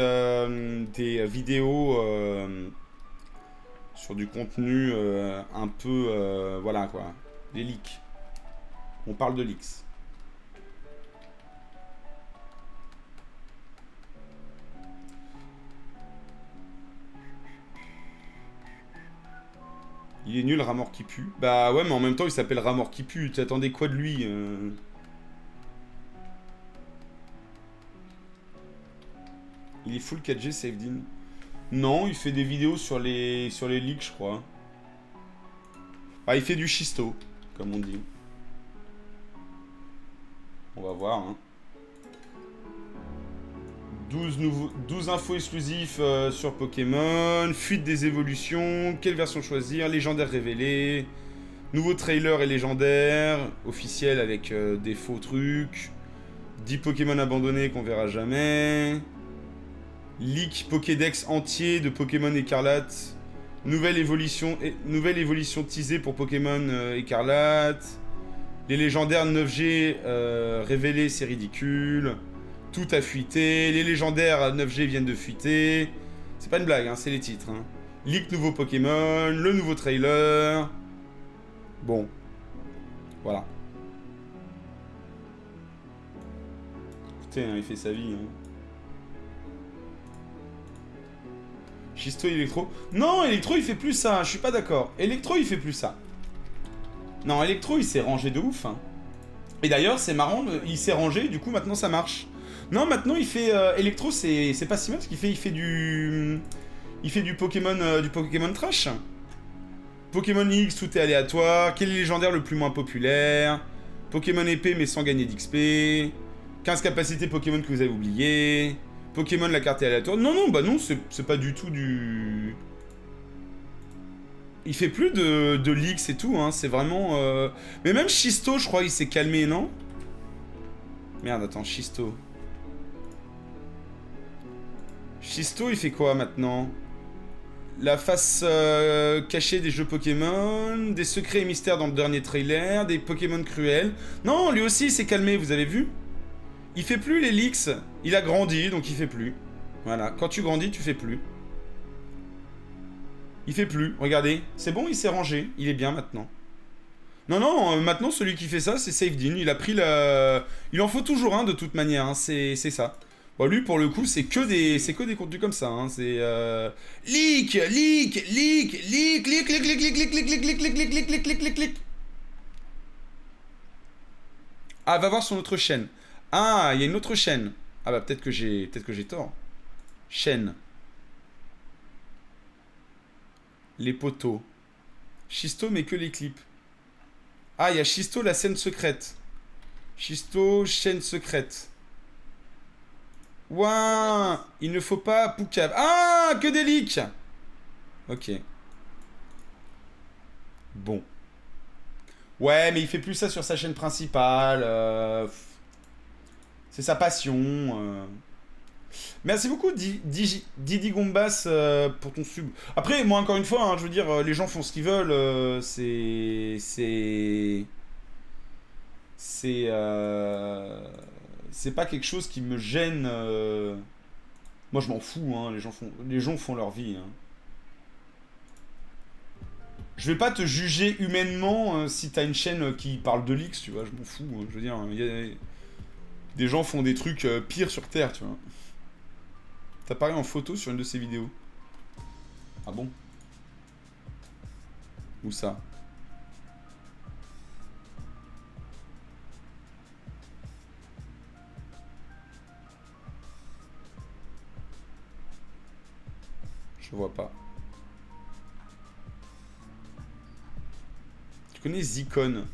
des vidéos sur du contenu un peu... voilà quoi. Des leaks. On parle de leaks. Il est nul, Ramor qui pue. Bah ouais, mais en même temps, il s'appelle Ramor qui pue. T'attendais quoi de lui Il est full 4G, Savedin. Non, il fait des vidéos sur les leaks, je crois. Ah, il fait du schisto, comme on dit. On va voir, hein. 12 infos exclusifs sur Pokémon, fuite des évolutions, quelle version choisir, légendaire révélé, nouveau trailer et légendaire, officiel avec des faux trucs, 10 Pokémon abandonnés qu'on verra jamais, leak Pokédex entier de Pokémon écarlate, Nouvelle évolution teasée pour Pokémon Écarlate. Les légendaires 9G révélés, c'est ridicule. Tout a fuité. Les légendaires 9G viennent de fuiter. C'est pas une blague, hein, c'est les titres. Hein. Leak nouveau Pokémon, le nouveau trailer. Bon. Voilà. Écoutez, hein, il fait sa vie. Hein. Schisto, Electro. Non, Electro, il fait plus ça. Je suis pas d'accord. Electro, il fait plus ça. Non, Electro, il s'est rangé de ouf. Hein. Et d'ailleurs, c'est marrant, il s'est rangé, du coup, maintenant, ça marche. Non, maintenant, il fait... Electro, c'est pas si mal, parce qu'il fait, il fait du Pokémon trash. Pokémon X, tout est aléatoire. Quel est le légendaire le plus moins populaire? Pokémon épée, mais sans gagner d'XP. 15 capacités Pokémon que vous avez oubliées. Pokémon, la carte est aléatoire. Non, non, bah non, c'est pas du tout du... Il fait plus de leaks et tout, hein, c'est vraiment... Mais même Schisto, je crois, il s'est calmé, non? Merde, attends, Schisto. Schisto, il fait quoi, maintenant? La face cachée des jeux Pokémon, des secrets et mystères dans le dernier trailer, des Pokémon cruels... Non, lui aussi, il s'est calmé, vous avez vu? Il fait plus les leaks. Il a grandi, donc il fait plus. Voilà, quand tu grandis, tu fais plus. Il fait plus, regardez. C'est bon, il s'est rangé. Il est bien maintenant. Non, non, maintenant, celui qui fait ça, c'est Savedin. Il a pris la... Il en faut toujours un, de toute manière. Hein. C'est ça. Bon, lui, pour le coup, c'est que des contenus comme ça. Hein. C'est... Leak, leak, leak, leak, leak, leak, leak, leak, leak, leak, leak, leak, leak, leak, leak, leak, leak, leak, leak. Ah, va voir son autre chaîne. Ah, il y a une autre chaîne. Ah bah, peut-être que j'ai tort. Chaîne. Les poteaux. Schisto, mais que les clips. Ah, il y a Schisto, la scène secrète. Schisto, chaîne secrète. Ouah, il ne faut pas Poucave. Ah, que des leaks. Ok. Bon. Ouais, mais il fait plus ça sur sa chaîne principale. C'est sa passion. Merci beaucoup Didi Gombas pour ton sub. Après, moi encore une fois, hein, je veux dire, les gens font ce qu'ils veulent. C'est pas quelque chose qui me gêne. Moi, je m'en fous. Hein, les gens font leur vie. Hein. Je vais pas te juger humainement si t'as une chaîne qui parle de leaks, tu vois. Je m'en fous. Hein, je veux dire, des gens font des trucs pires sur Terre, tu vois. T'apparais en photo sur une de ces vidéos. Ah bon? Où ça? Je vois pas. Tu connais Zicon?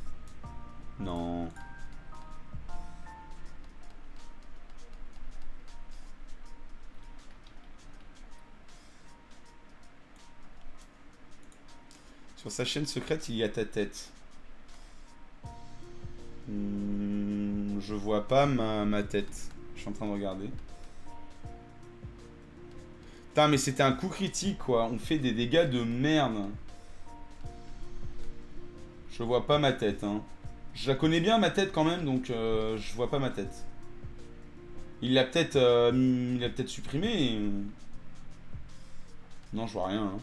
Non. Sur sa chaîne secrète, il y a ta tête. Je vois pas ma tête. Je suis en train de regarder. Putain, mais c'était un coup critique, quoi. On fait des dégâts de merde. Je vois pas ma tête, hein. Je la connais bien, ma tête, quand même, donc je vois pas ma tête. Il l'a peut-être supprimé. Non, je vois rien, hein.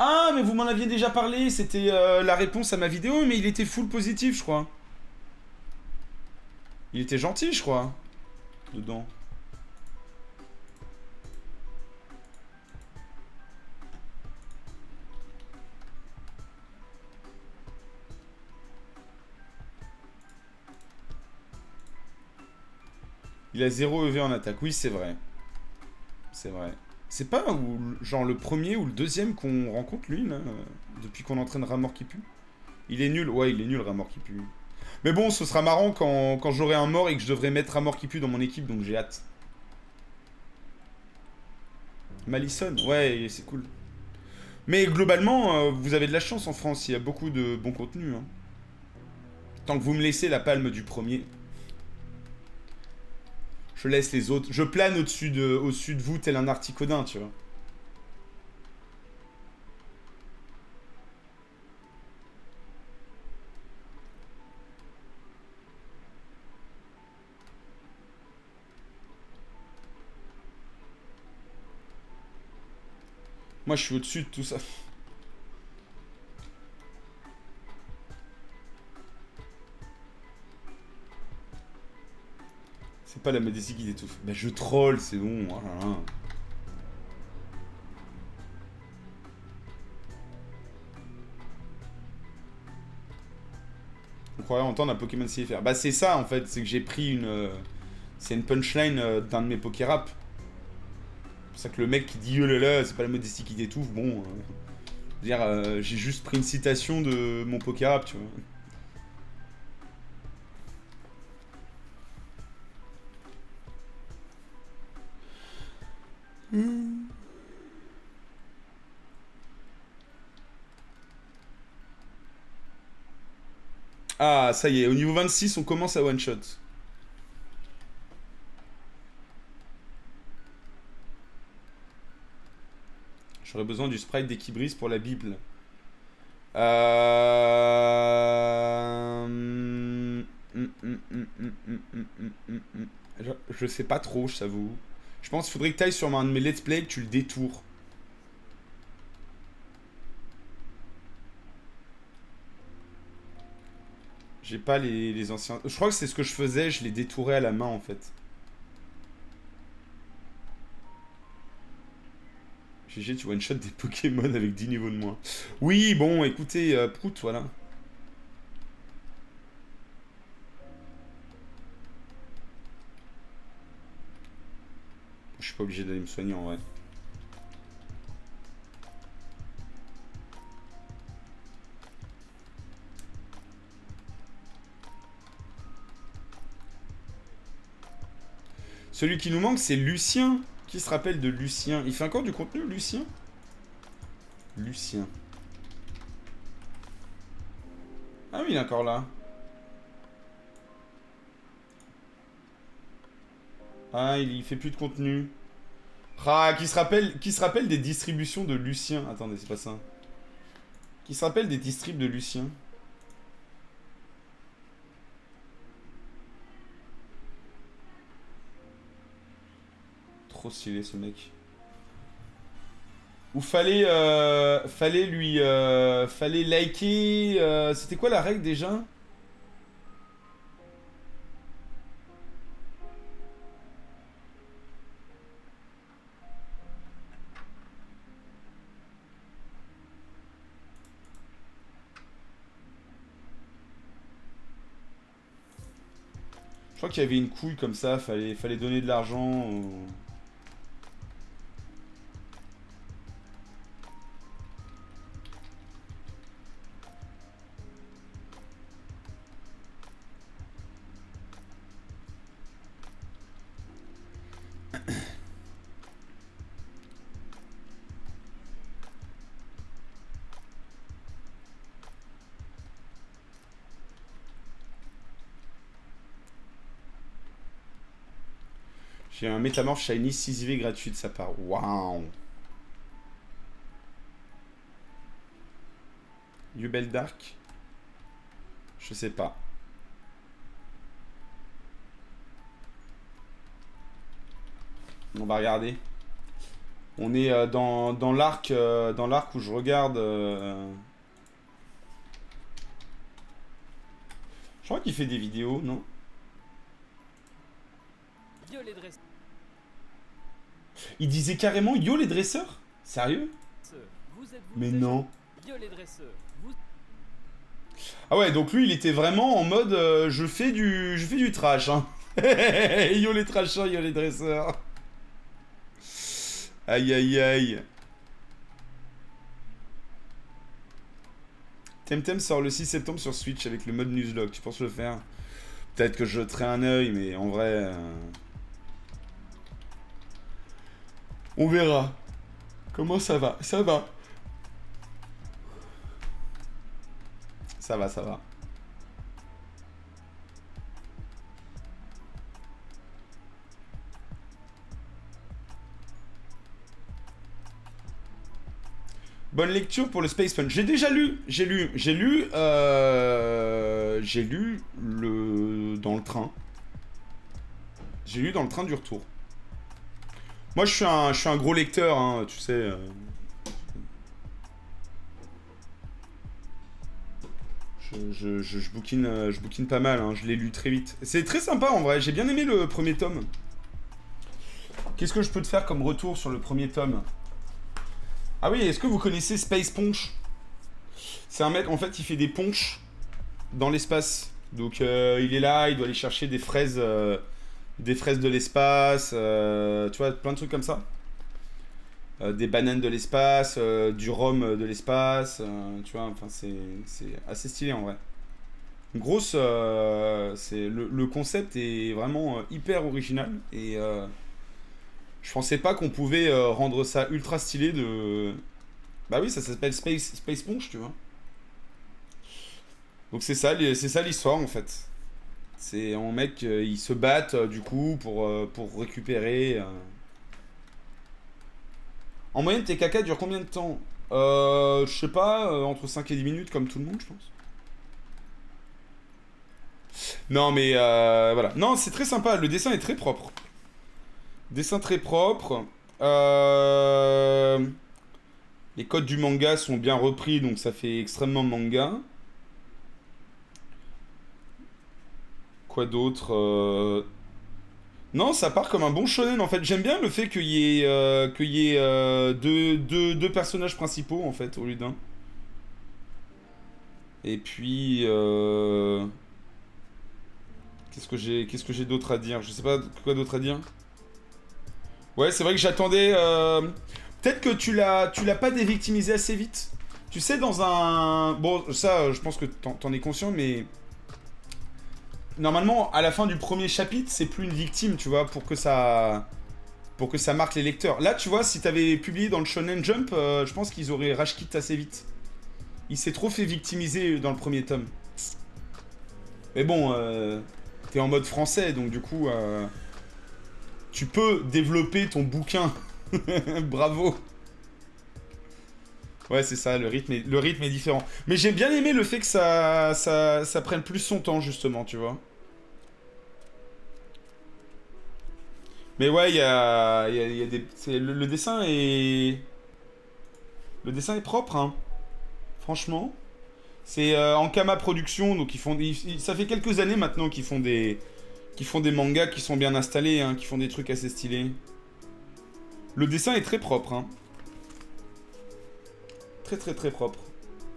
Ah, mais vous m'en aviez déjà parlé, c'était la réponse à ma vidéo, mais il était full positif, je crois. Il était gentil, je crois, dedans. Il a 0 EV en attaque, oui, c'est vrai. C'est vrai. C'est pas genre le premier ou le deuxième qu'on rencontre, lui, là, depuis qu'on entraîne Ramor qui pue. Il est nul, ouais, il est nul, Ramor qui pue. Mais bon, ce sera marrant quand j'aurai un mort et que je devrais mettre Ramor qui pue dans mon équipe, donc j'ai hâte. Malison, ouais, c'est cool. Mais globalement, vous avez de la chance en France, il y a beaucoup de bon contenu. Hein. Tant que vous me laissez la palme du premier. Je laisse les autres. Je plane au-dessus de vous tel un articodin, tu vois. Moi, je suis au-dessus de tout ça. C'est pas la modestie qui t'étouffe. Bah, je troll, c'est bon. Oh là là. On croirait entendre un Pokémon CFR. Bah, c'est ça en fait. C'est que j'ai pris une. C'est une punchline d'un de mes Pokérap. C'est pour ça que le mec qui dit oh là là, c'est pas la modestie qui t'étouffe. Bon. Je veux dire, j'ai juste pris une citation de mon Pokérap, tu vois. Ah, ça y est, au niveau 26, on commence à one-shot. J'aurais besoin du sprite d'équibris pour la Bible. Je sais pas trop, je t'avoue. Je pense qu'il faudrait que tu ailles sur un de mes let's play et que tu le détours. J'ai pas les anciens... Je crois que c'est ce que je faisais, je les détourais à la main en fait. GG, tu one-shot des Pokémon avec 10 niveaux de moins. Oui, bon, écoutez, Prout, voilà. Je suis pas obligé d'aller me soigner en vrai. Celui qui nous manque, c'est Lucien. Qui se rappelle de Lucien? Il fait encore du contenu, Lucien? Lucien. Ah oui, il est encore là. Ah, il fait plus de contenu. Ah, qui se rappelle des distributions de Lucien? Attendez, c'est pas ça. Qui se rappelle des distribs de Lucien? Trop stylé ce mec. Ou fallait lui, fallait liker. C'était quoi la règle déjà? Je crois qu'il y avait une couille comme ça. Fallait donner de l'argent. J'ai un Métamorph Shiny 6IV gratuit de sa part. Waouh. Yubel Dark. Je sais pas. On va regarder. On est dans l'arc où je regarde. Je crois qu'il fait des vidéos, non? Il disait carrément yo les dresseurs? Sérieux? Mais non. Ah ouais, donc lui il était vraiment en mode je fais du trash hein. Yo les trashers, yo les dresseurs. Aïe aïe aïe. Temtem sort le 6 septembre sur Switch avec le mode Nuzlocke. Tu penses le faire? Peut-être que je jetterai un œil, mais en vrai... On verra. Comment ça va? Ça va. Ça va, ça va. Bonne lecture pour le Space Punch. J'ai déjà lu. J'ai lu le dans le train. J'ai lu dans le train du retour. Moi, je suis un gros lecteur, hein, tu sais. Je bouquine pas mal, hein, je l'ai lu très vite. C'est très sympa en vrai, j'ai bien aimé le premier tome. Qu'est-ce que je peux te faire comme retour sur le premier tome? Ah oui, est-ce que vous connaissez Space Punch? C'est un mec, en fait, il fait des punchs dans l'espace. Donc il est là, il doit aller chercher des fraises de l'espace, tu vois, plein de trucs comme ça. Des bananes de l'espace, du rhum de l'espace, tu vois, enfin c'est assez stylé en vrai. Une grosse, le concept est vraiment hyper original et je pensais pas qu'on pouvait rendre ça ultra stylé de... Bah oui, ça s'appelle Space Punch, tu vois. Donc c'est ça l'histoire en fait. C'est un mec, ils se battent du coup pour récupérer... En moyenne, tes caca durent combien de temps? Je sais pas, entre 5 et 10 minutes, comme tout le monde, je pense. Non, mais voilà. Non, c'est très sympa. Le dessin est très propre. Dessin très propre. Les codes du manga sont bien repris, donc ça fait extrêmement manga. Quoi d'autre Non, ça part comme un bon shonen en fait. J'aime bien le fait qu'il y ait deux personnages principaux en fait, au lieu d'un. Et puis, qu'est-ce que j'ai d'autre à dire? Je sais pas quoi d'autre à dire. Ouais, c'est vrai que j'attendais. Peut-être que tu l'as pas dévictimisé assez vite. Tu sais, dans un. Bon, ça, je pense que t'en es conscient, mais. Normalement, à la fin du premier chapitre, c'est plus une victime, tu vois, pour que ça marque les lecteurs. Là, tu vois, si t'avais publié dans le Shonen Jump, je pense qu'ils auraient rage quit assez vite. Il s'est trop fait victimiser dans le premier tome. Mais bon, t'es en mode français, donc du coup, tu peux développer ton bouquin. Bravo. Ouais, c'est ça, le rythme est différent. Mais j'ai bien aimé le fait que ça prenne plus son temps, justement, tu vois. Mais ouais, il y a des... le dessin est... Le dessin est propre, hein. Franchement. C'est Ankama Production, donc ça fait quelques années maintenant qu'ils font des mangas qui sont bien installés, hein, qui font des trucs assez stylés. Le dessin est très propre, hein. Très très très propre.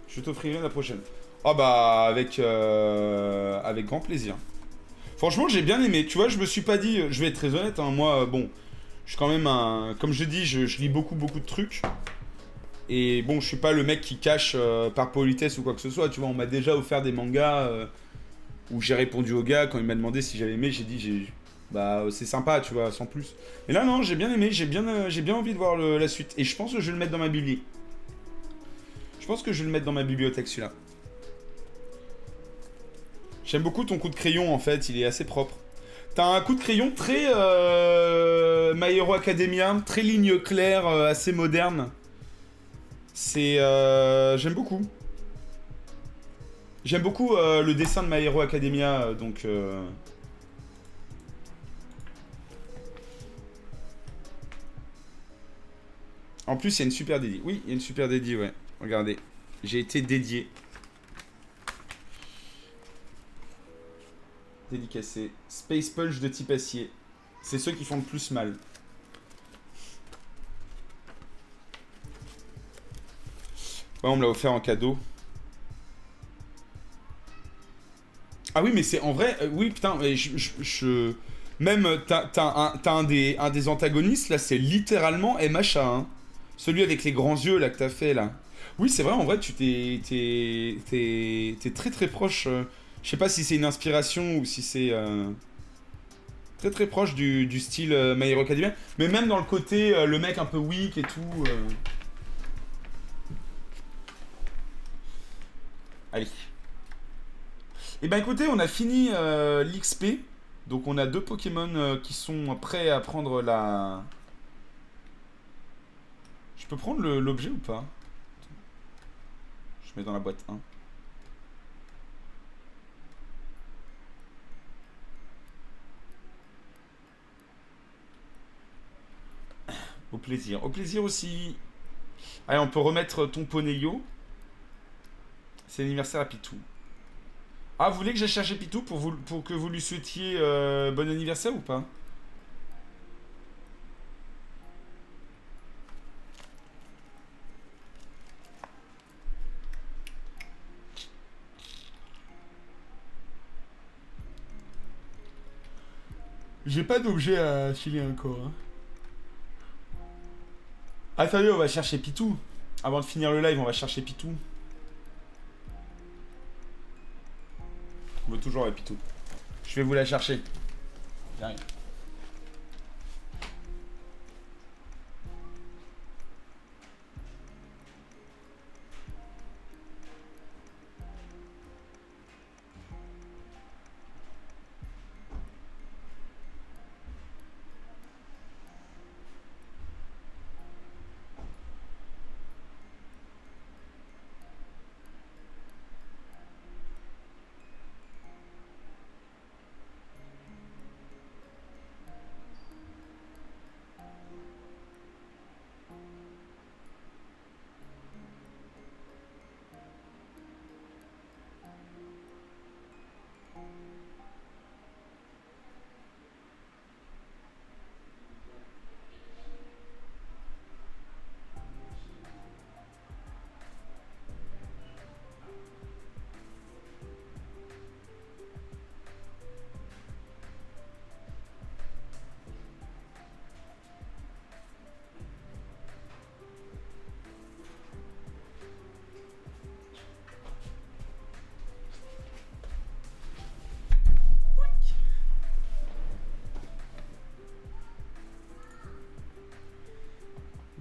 Je t'offrirai la prochaine. Ah bah avec grand plaisir. Franchement j'ai bien aimé. Tu vois, je me suis pas dit, je vais être très honnête, hein, moi bon, je suis quand même un, comme je dis, je lis beaucoup de trucs. Et bon, je suis pas le mec qui cache par politesse ou quoi que ce soit. Tu vois, on m'a déjà offert des mangas où j'ai répondu au gars quand il m'a demandé si j'avais aimé. J'ai dit, bah c'est sympa, tu vois, sans plus. Mais là non, j'ai bien aimé, j'ai bien envie de voir la suite. Et je pense que je vais le mettre dans ma bibliothèque. Je pense que je vais le mettre dans ma bibliothèque celui-là. J'aime beaucoup ton coup de crayon en fait, il est assez propre. T'as un coup de crayon très My Hero Academia, très ligne claire, assez moderne. C'est j'aime beaucoup. J'aime beaucoup le dessin de My Hero Academia, donc. En plus, il y a une super dédie. Oui, il y a une super dédie, ouais. Regardez, j'ai été dédié. Dédicacé. Space Punch de type acier. C'est ceux qui font le plus mal. Ouais, on me l'a offert en cadeau. Ah oui, mais c'est en vrai... oui, putain, même, t'as un des antagonistes, là, c'est littéralement MHA, hein. Celui avec les grands yeux, là, que t'as fait, là. Oui, c'est vrai, en vrai, t'es très très proche. Je sais pas si c'est une inspiration ou si c'est très très proche du style My Hero Academia. Mais même dans le côté, le mec un peu weak et tout. Allez. Et ben écoutez, on a fini l'XP. Donc on a deux Pokémon qui sont prêts à prendre la... Je peux prendre l'objet ou pas? Je mets dans la boîte 1. Au plaisir. Au plaisir aussi. Allez, on peut remettre ton Poneyo. C'est l'anniversaire à Pitou. Ah, vous voulez que j'aille chercher Pitou pour que vous lui souhaitiez bon anniversaire ou pas? J'ai pas d'objet à filer encore. Hein. Attendez, on va chercher Pitou. Avant de finir le live, on va chercher Pitou. On veut toujours avec Pitou. Je vais vous la chercher. J'arrive.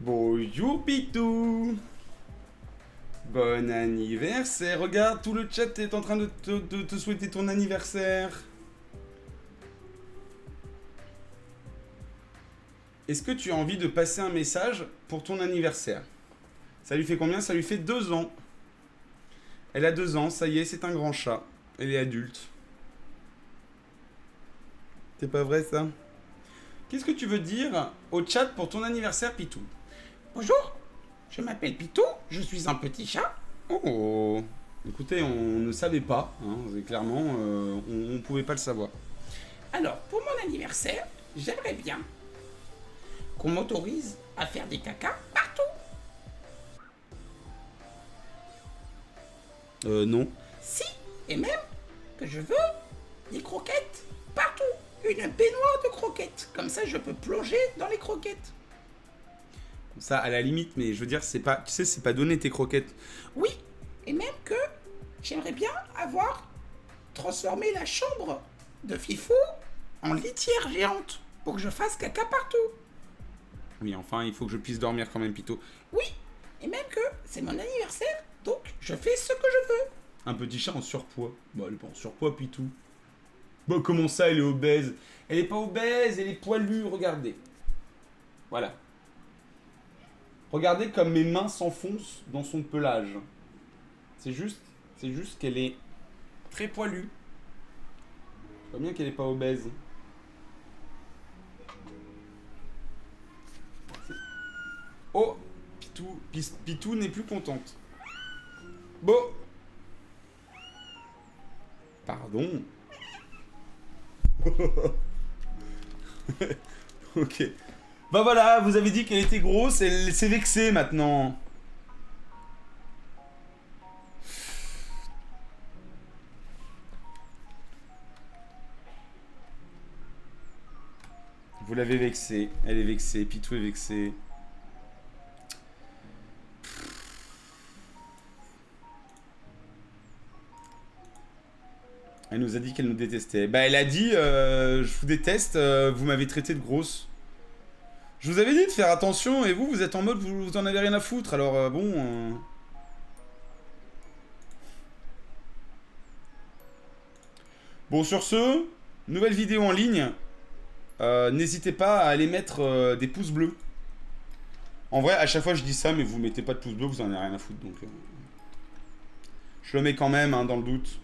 Bonjour Pitou. Bon anniversaire. Regarde, tout le chat est en train de te souhaiter ton anniversaire. Est-ce que tu as envie de passer un message pour ton anniversaire? Ça lui fait combien? Ça lui fait 2 ans. Elle a 2 ans, ça y est, c'est un grand chat. Elle est adulte. C'est pas vrai ça? Qu'est-ce que tu veux dire au chat pour ton anniversaire, Pitou? Bonjour, je m'appelle Pitou, je suis un petit chat. Oh, écoutez, on ne savait pas, hein, clairement, on ne pouvait pas le savoir. Alors, pour mon anniversaire, j'aimerais bien qu'on m'autorise à faire des caca partout. Non. Si, et même que je veux des croquettes partout. Une baignoire de croquettes. Comme ça, je peux plonger dans les croquettes. Ça, à la limite, mais je veux dire, c'est pas, tu sais, c'est pas donner tes croquettes. Oui, et même que j'aimerais bien avoir transformé la chambre de Fifou en litière géante pour que je fasse caca partout. Oui, enfin, il faut que je puisse dormir quand même, Pitou. Oui, et même que c'est mon anniversaire, donc je fais ce que je veux. Un petit chat en surpoids. Bah, elle est pas en surpoids, Pitou. Bah, comment ça, elle est obèse? Elle est pas obèse, elle est poilue, regardez. Voilà. Regardez comme mes mains s'enfoncent dans son pelage. C'est juste qu'elle est très poilue. Je vois bien qu'elle est pas obèse. Oh, Pitou n'est plus contente. Bon. Pardon. Ok. Bah voilà, vous avez dit qu'elle était grosse, elle s'est vexée maintenant. Vous l'avez vexée, elle est vexée, Pitou est vexée. Elle nous a dit qu'elle nous détestait. Bah elle a dit, je vous déteste, vous m'avez traité de grosse. Je vous avais dit de faire attention et vous êtes en mode vous en avez rien à foutre, alors bon... Bon, sur ce, nouvelle vidéo en ligne. N'hésitez pas à aller mettre des pouces bleus. En vrai, à chaque fois je dis ça, mais vous mettez pas de pouces bleus, vous en avez rien à foutre, donc... Je le mets quand même, hein, dans le doute.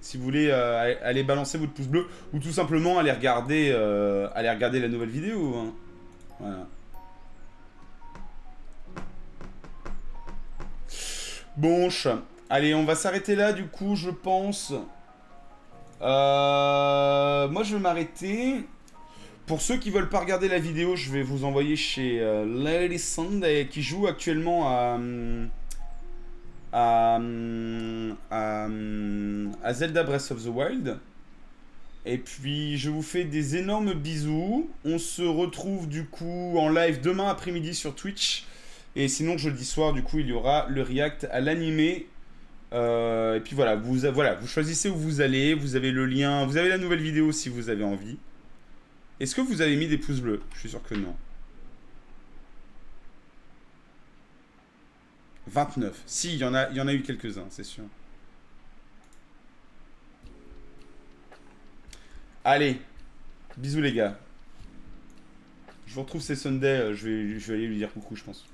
Si vous voulez aller balancer votre pouce bleu, ou tout simplement aller regarder la nouvelle vidéo. Hein. Voilà. Bon, allez, on va s'arrêter là, du coup, je pense. Moi, je vais m'arrêter. Pour ceux qui veulent pas regarder la vidéo, je vais vous envoyer chez Lady Sunday, qui joue actuellement à Zelda Breath of the Wild. Et puis, je vous fais des énormes bisous. On se retrouve, du coup, en live demain après-midi sur Twitch. Et sinon, jeudi soir, du coup, il y aura le react à l'animé. Et puis voilà, vous choisissez où vous allez, vous avez le lien, vous avez la nouvelle vidéo si vous avez envie. Est-ce que vous avez mis des pouces bleus? Je suis sûr que non. 29. Si, il y en a eu quelques-uns, c'est sûr. Allez, bisous les gars. Je vous retrouve, c'est Sunday, je vais aller lui dire coucou, je pense.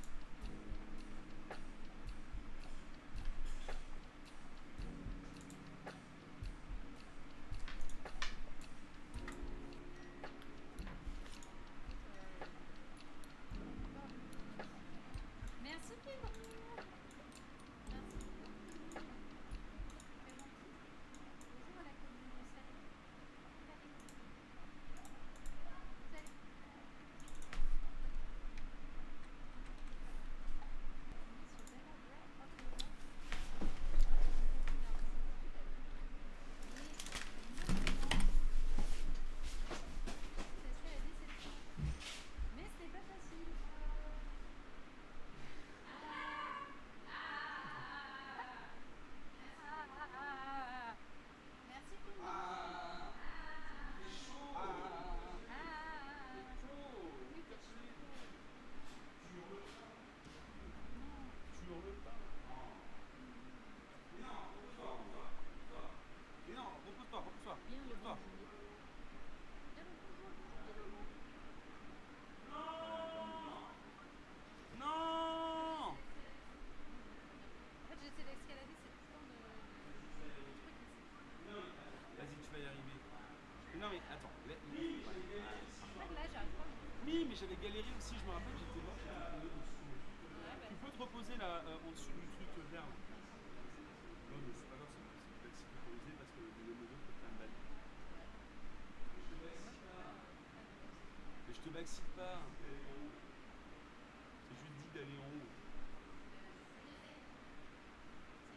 J'avais galéré aussi, je me rappelle, j'étais mort. Tu peux te reposer là, en dessous du truc vert. Non, mais c'est pas grave, c'est sécurisé parce que le modo peut faire une balle. Mais je te backseat pas. C'est juste dit d'aller en haut.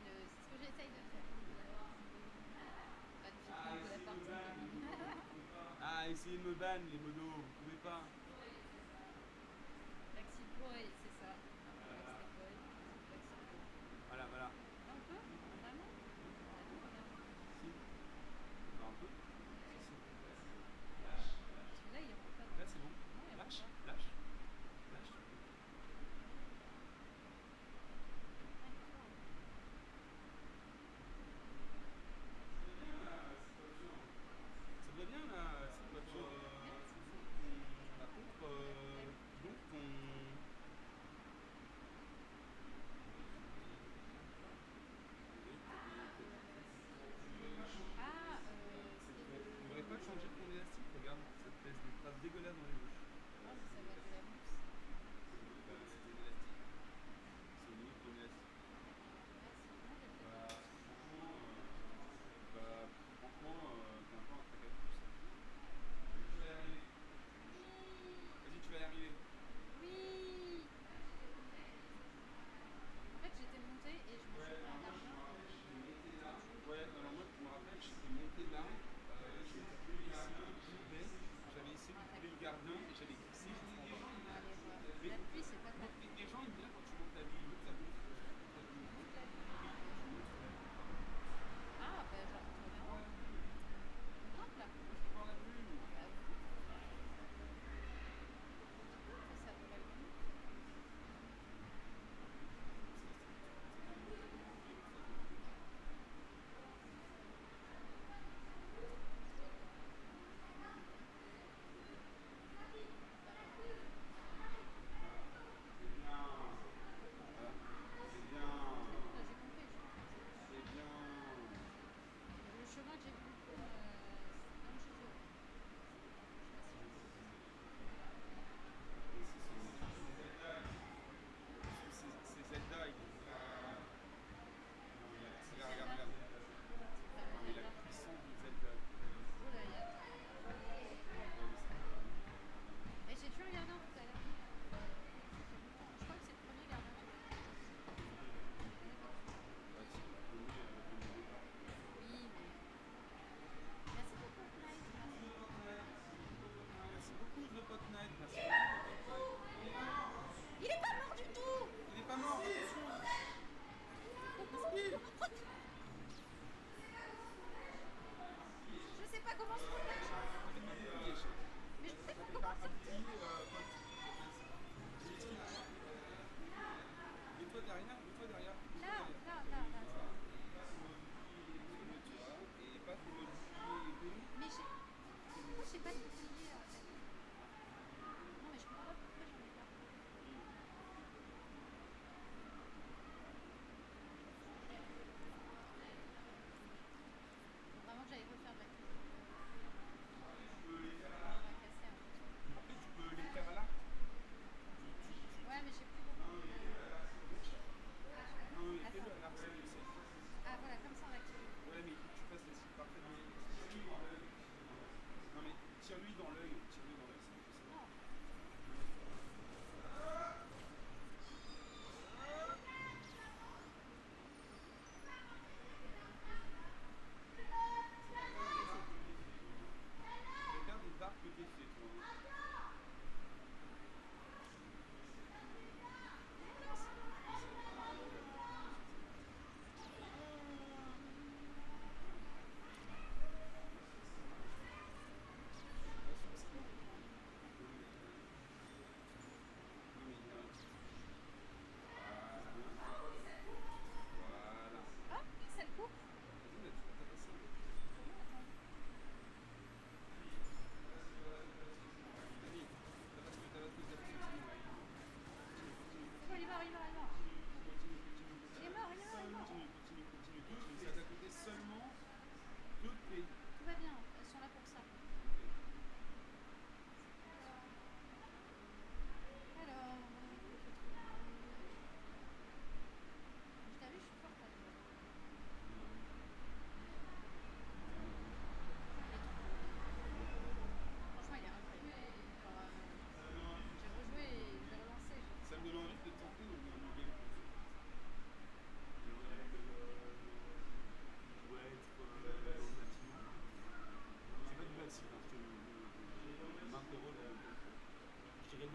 C'est ce que j'essaye de faire. Ah, essayez de me ban les modos, vous pouvez pas. Backseat boy, c'est ça. Voilà, voilà. Un peu? Vraiment? Si. Un peu. Si, si. Là, il rentre pas. Là, c'est bon. Non, il rentre Lâche, pas. lâche. Lâche. Ça va bien là, cette voiture.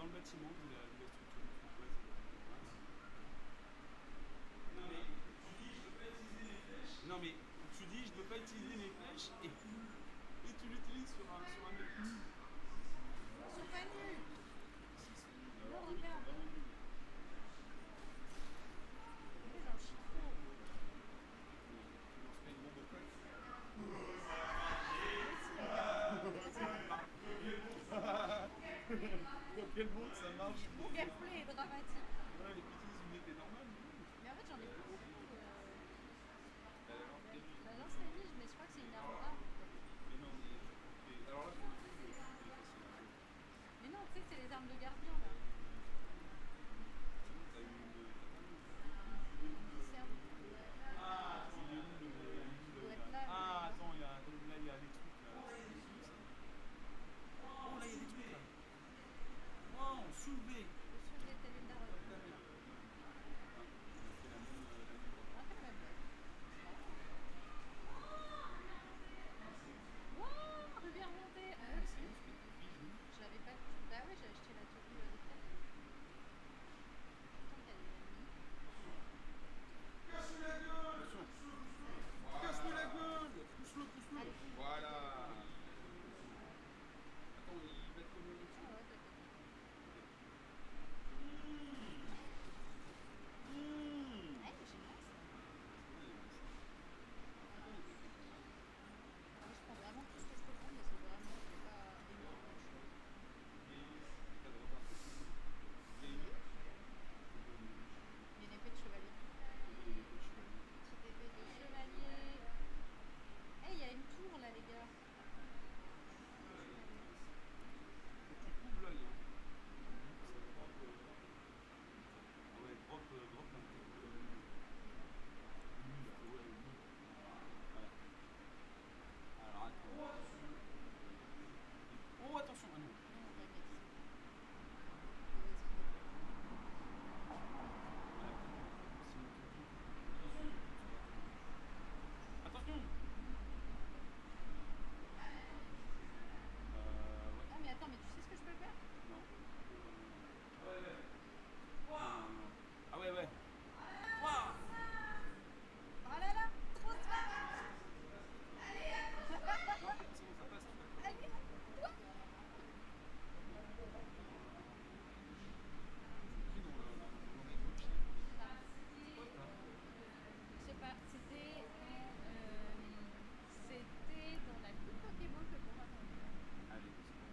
dans le bâtiment, de la structure. Ouais, c'est bon. Non mais tu dis je peux pas utiliser mes flèches et tu l'utilises sur un mec. Ils sont pas nuls. Non, regarde. Les gens chient trop. On se fait une bombe au coq. Dans quel monde ça marche? Mon gameplay est dramatique. Ouais, et puis utilises une épée normale. Mais en fait, j'en ai plus beaucoup. Alors, La lance rédige, mais je crois que c'est une arme rare. mais non, mais alors là, pour le coup, c'est facile à jouer. Mais non, tu sais, c'est les armes de gardien là. T'as eu Qui servent. Ah, c'est une doit être là, Ah, mais- attends, là, il y a des trucs là. Oh, là, il y a des trucs là. Wow, soulevé. Le soulevé tel une daronne. On a fait la même. On a fait la même chose. Wouah, rubis remonté. C'est ouf, mais bijou. Je l'avais pas. Bah ouais, j'ai acheté la tenue de tête. Tant qu'il y a des ennemis. Attention. Casse-lui la gueule. Pousse-le, pousse-le. Allez. Voilà. Attends, il va te revenir Ah dessus. ouais, t'inquiète. Ouais, mais j'aime bien ça. Je prends vraiment tout ce que je peux prendre, mais c'est vraiment pas énormément de choses. Une épée de chevalier. Petite épée de chevalier. Eh, il y a une tour là, les gars. Tu couvres l'œil. Hein. Ah ouais, drop un peu. Ouais, lui. Voilà. Alors attends. Oh, attention. Ah non. Non, on va le mettre ici. Attention. Ah, mais attends, mais tu sais ce que je peux faire? Non. Ah ouais, ouais. Waouh. Oh là là, trop de fun. Non, c'est bon, ça passe. Allez, toi. Pris dans le pied. Je sais pas, c'était dans la coupe Pokémon que pour moi. Allez, c'est bon.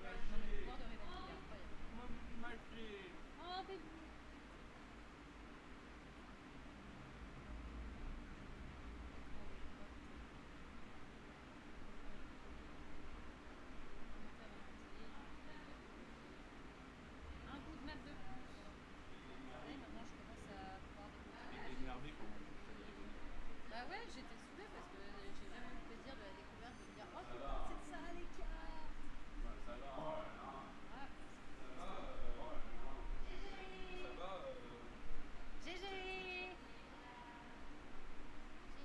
Ouais, non, mais le pouvoir de réveil, il est incroyable. Malgré. Oh, bébé. Un bout de map de plus. Ouais, maintenant je commence à pouvoir découvrir. T'es énervé quand t'as des raisonnements. Bah ouais, j'étais saoulée parce que j'ai jamais eu le plaisir de la découverte de me dire oh c'est ça les cartes. Ça va. Ah, Ça va. GG GG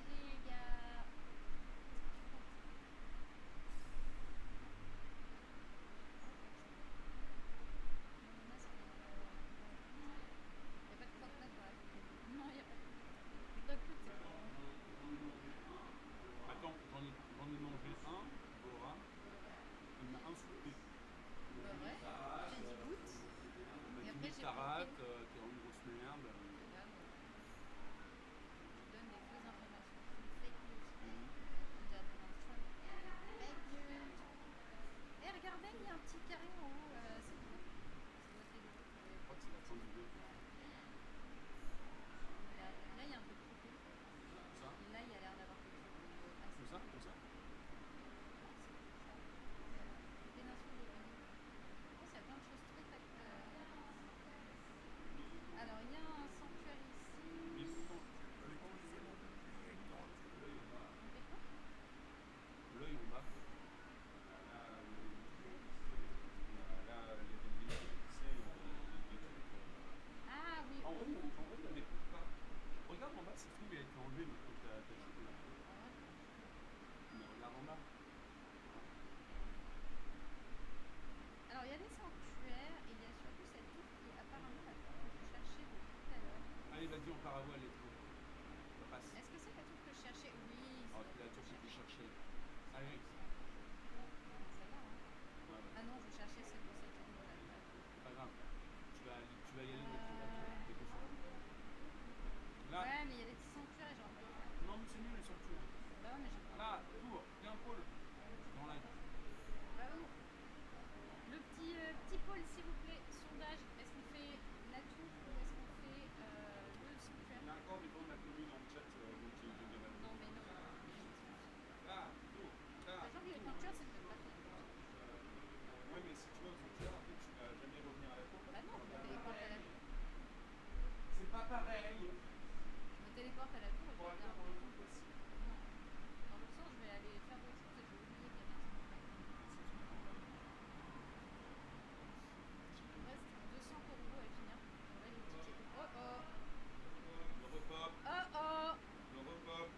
les gars. Il n'y a pas de croque-note dans la coupe. Non, il n'y a pas de croque-note, c'est quoi? Attends, j'en ai mangé un, Bora. Il m'a insulté. Bah ouais, j'ai dit goûte. Il m'a Et dit après, nique j'ai ta rate, compris. t'es en grosse merde. Là, je donne des fausses informations. Fake news. Mhm. On dirait Donald Trump. Fake news. Eh, regardez, il y a un petit carré en haut. C'est quoi? Ça doit être les deux. Je crois que c'est la fin du jeu. Là, il y a un peu de coupé. Ça. Et là, il y a l'air d'avoir quelque chose de assez. Comme ça, comme ça. Péninsule de Venise. Oh, il y a plein de choses très très. Alors, il y a un cherchais. Allez. Celle-là, hein. Ouais, ouais. Ah non, je cherchais celle de cette là. C'est pas grave. Tu vas y aller dans tout t'es confiant. Là. Ouais, mais il y a des petits sanctuaires et j'ai envie de le faire. Non, mais c'est nul les sanctuaires. Bah ouais, mais j'ai pas. Là, tour, viens Paul. Dans la. Bah où? Le petit pôle, s'il vous plaît, sondage. Est-ce qu'on fait la tour ou est-ce qu'on fait le Il sanctuaire? y a encore des gens de la commune en chat donc je dirais. Non, mais non. Là, tour, là. Sachant que le tour. sanctuaire, c'est peut-être pas fait. Ouais, mais si tu vas au sanctuaire, après tu vas jamais revenir à la cour. Bah non, je me téléporte à la tour. C'est pas pareil. Je me téléporte à la tour et je Pour reviens. aller dans le tour aussi. Non. Dans l'autre sens, je vais aller faire autre chose et je vais oublier qu'il y avait un sanctuaire. Il me reste 200 corbeaux à finir. On va les tickets. Oh oh! Le repop. Oh oh! Le repop.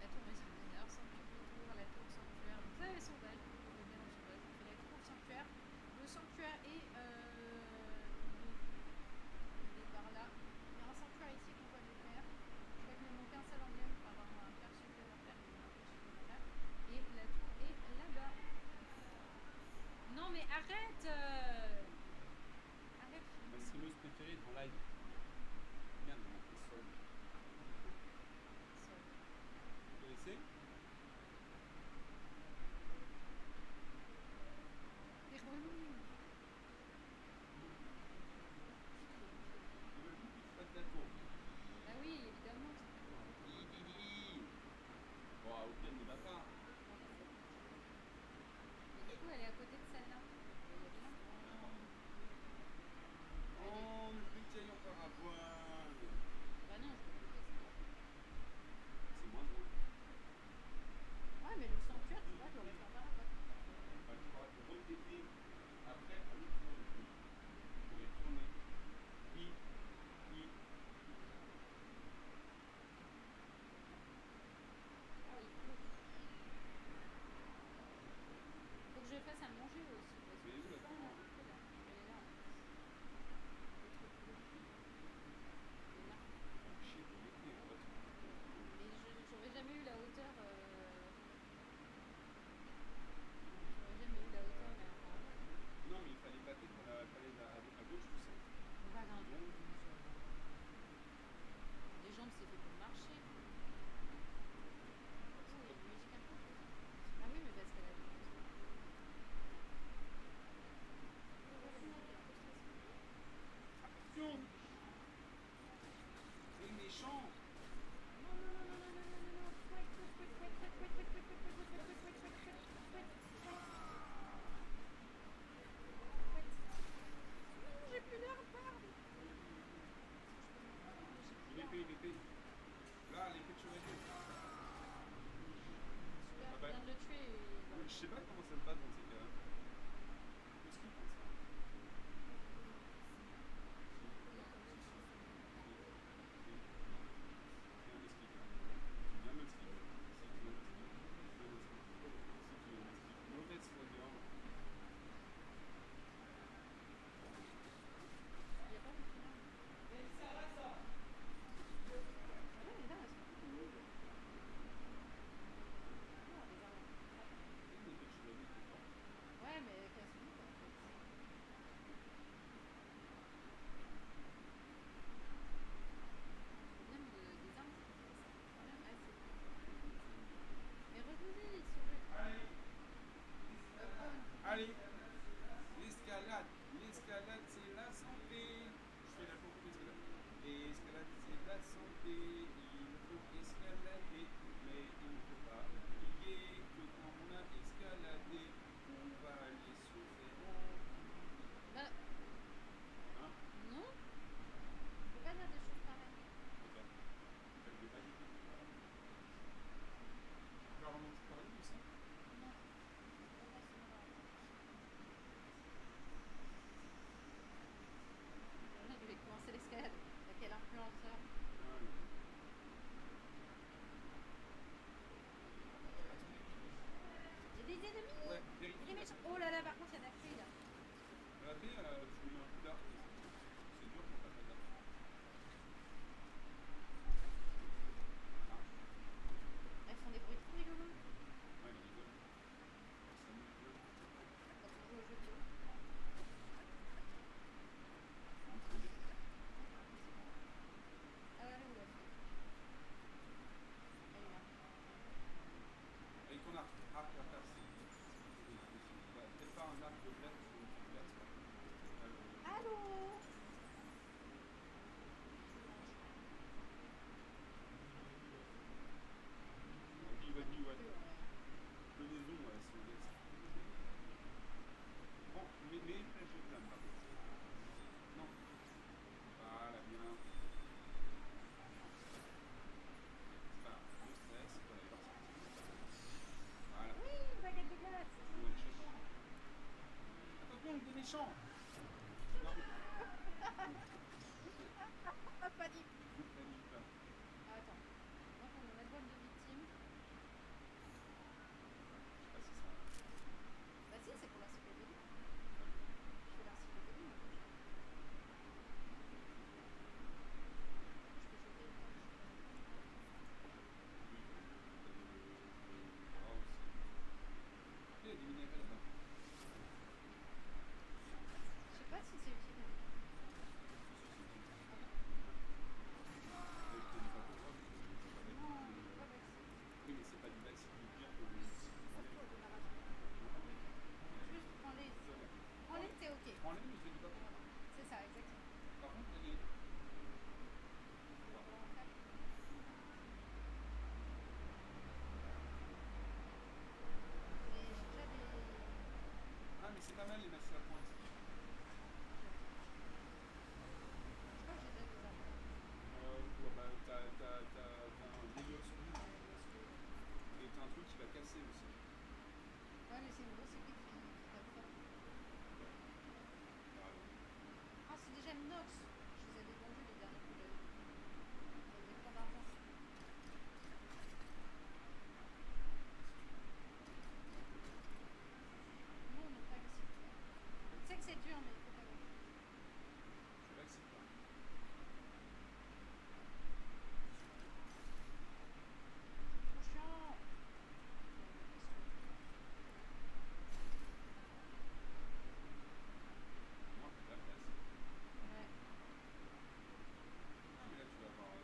La tour maison d'honneur, sanctuaire, la tour sanctuaire. Donc ça, les sondages. On peut bien au sondage. On fait la tour sanctuaire. Le sanctuaire est il est par là. Il y a un sanctuaire ici qu'on va le faire. Je crois qu'il me manque un seul emblème pour avoir un fer supplémentaire. Et la tour est là-bas. Non mais arrête! Arrête! Ma streameuse préférée est en live. Merde, on a fait Sol. Vous connaissez? T'es relou! Ils veulent plus que tu fasses la tour. Bah oui, évidemment. Didi. Bon, au pire, n'y va pas. Et du coup, elle est à côté de celle-là. Il y a bien. Oh, mais plus que tu ailles en paravoine. Bah non, je peux plus tester. C'est moins drôle. Ouais, mais le sanctuaire, tu vois, je l'aurais fait en parapluie. Bah, tu pourras te re-TP après un autre tour de pluie. Pour y retourner. Oui. Oui. Ah oui. Faut que je fasse à manger aussi. Parce que Mais où la je sais pas, tour? on a beaucoup là. Elle est là. Le truc bleu. Elle est là. Chier, pour l'été, en fait. Mais j'aurais jamais eu la hauteur. J'aurais jamais eu la hauteur là. Non, mais il fallait battre pour la fallait à gauche, tu sais. C'est pas grave. Donc, Les jambes, c'est fait pour marcher. Oh, il y a une musique un peu. Ah oui, mais parce qu'elle a des choses. attention. C'est méchant. Non, non, non, non, non, non, non, non, non. Couette, couette, couette, couette, couette, couette, couette, couette, couette, couette, couette, couette, couette, couette, couette. Couette. Non, j'ai plus d'air, merde. Une épée. Là, l'épée de chevalier. Super, Ah je bah. viens de le tuer. Et... Je sais pas comment ça se passe dans ces cas-là. Qu'est-ce qu'il pense ça? Mauvaise foi dehors. Il y a pas de final. Ah ouais, les armes, elles sont toutes nulles. Non, les armes. Ouais, mais elles sont nulles en fait. Le problème des armes, c'est que ça coûte quand même assez. Mais revenez, s'il vous plaît. Allez, l'escalade, c'est la santé. Je fais la beaucoup d'escalade. L'escalade c'est la santé, il faut escalader, mais il ne faut pas oublier que quand on a escaladé, on va aller se faire. Bah, Hein? non. On peut pas dire des choses pareilles. Ok. Ça ne pas du tout. Alors on en parle de ça? Non. On va se voir. Je vais commencer l'escalade. T'as quel influenceur? J'ai des ennemis. Ouais, Il est vérifie. méchant. Oh là là, par contre, il y a de la feuille là. La paix, tu lui mets un coup d'arc. C'est dur pour pas faire d'arc. Ah. peu verte, une petite verte, quoi. Allô? Il va dire, ouais. Le maison, ouais, c'est le gars. Bon, mais une flèche de flamme, par contre. Non. Voilà, bien. C'est pas grave. Le stress, voilà, il va ressortir. Voilà. Oui, une baguette de glace. On va le chercher. Attention, des méchants. Non, Ah, panique. ne panique pas. Ah, attends. Donc on a la boîte de victimes. Je sais pas si ça. Bah si, c'est pour l'encyclopédie. Je fais l'encyclopédie, moi. Je peux choper une page. Ah, aussi. Il y a des minéraux là-bas. Je sais pas si c'est utile. Non, pas vexé. Oui, mais c'est pas du vaccin du bien que Surtout au démarrage. Juste prends-les. Prends-les, t'es ok. Prends-les, mais je te dis pas pourquoi. C'est ça, exactement. Par contre, les. On va en faire. Et j'ai déjà des... Ah, mais c'est pas mal les masses à la pointe. Je crois que j'ai déjà des arbres. Ouais, bah, t'as un dégueulasse et t'as un truc qui va casser aussi. Ouais, mais c'est une grosse équipe qui tape fort. Ah, c'est déjà une Nox. Je les avais vendus les derniers que j'avais. Ça faisait plein d'argent. Nous, on n'est pas agressifs. Je sais que c'est dur, mais il faut pas agressif. Je l'accepte pas. Trop chiant. Moi, j'ai de la place. Ouais. Ah, mais là, tu vas avoir.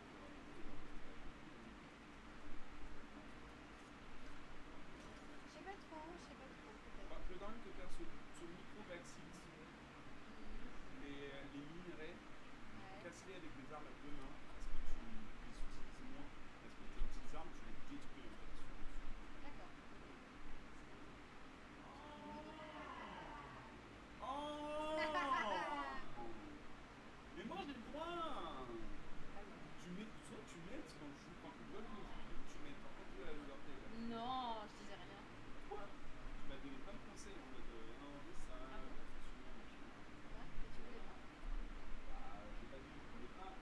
Je sais pas trop, peut-être. Bah, je veux quand même te faire ce micro-vaccine. Les minerais, Ouais. casse-les avec des armes à deux mains parce que tu les utilises moins. Parce que tes petites armes, tu les détruis en fait. D'accord. Oh Mais moi j'ai le droit. Tu mets, soit tu mets quand je dois le jouer, tu mets quand tu veux la l'orteil là. Non, je disais rien. Quoi? Tu m'as donné plein de conseils en mode non, mais ça, Ah bon? attention, machin. Ouais, et tu voulais pas. Bah, j'ai pas dit que je voulais pas.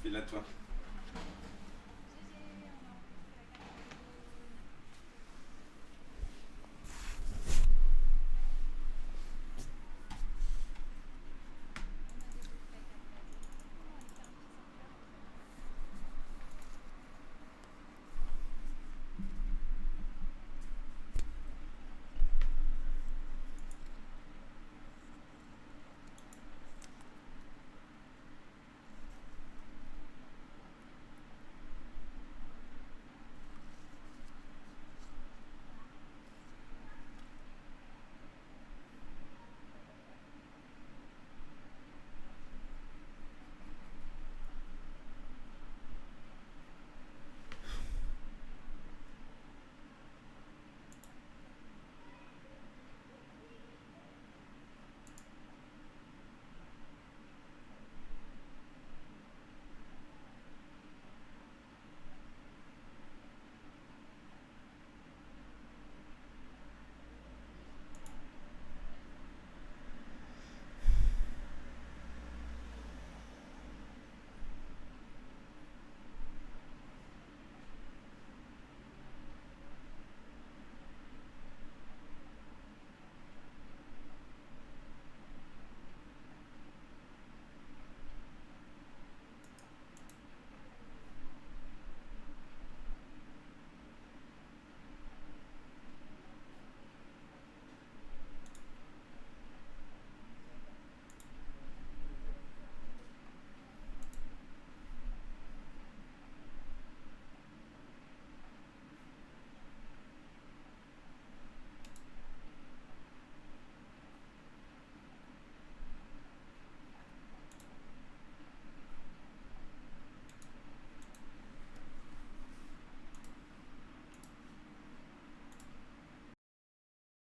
Fais-la toi.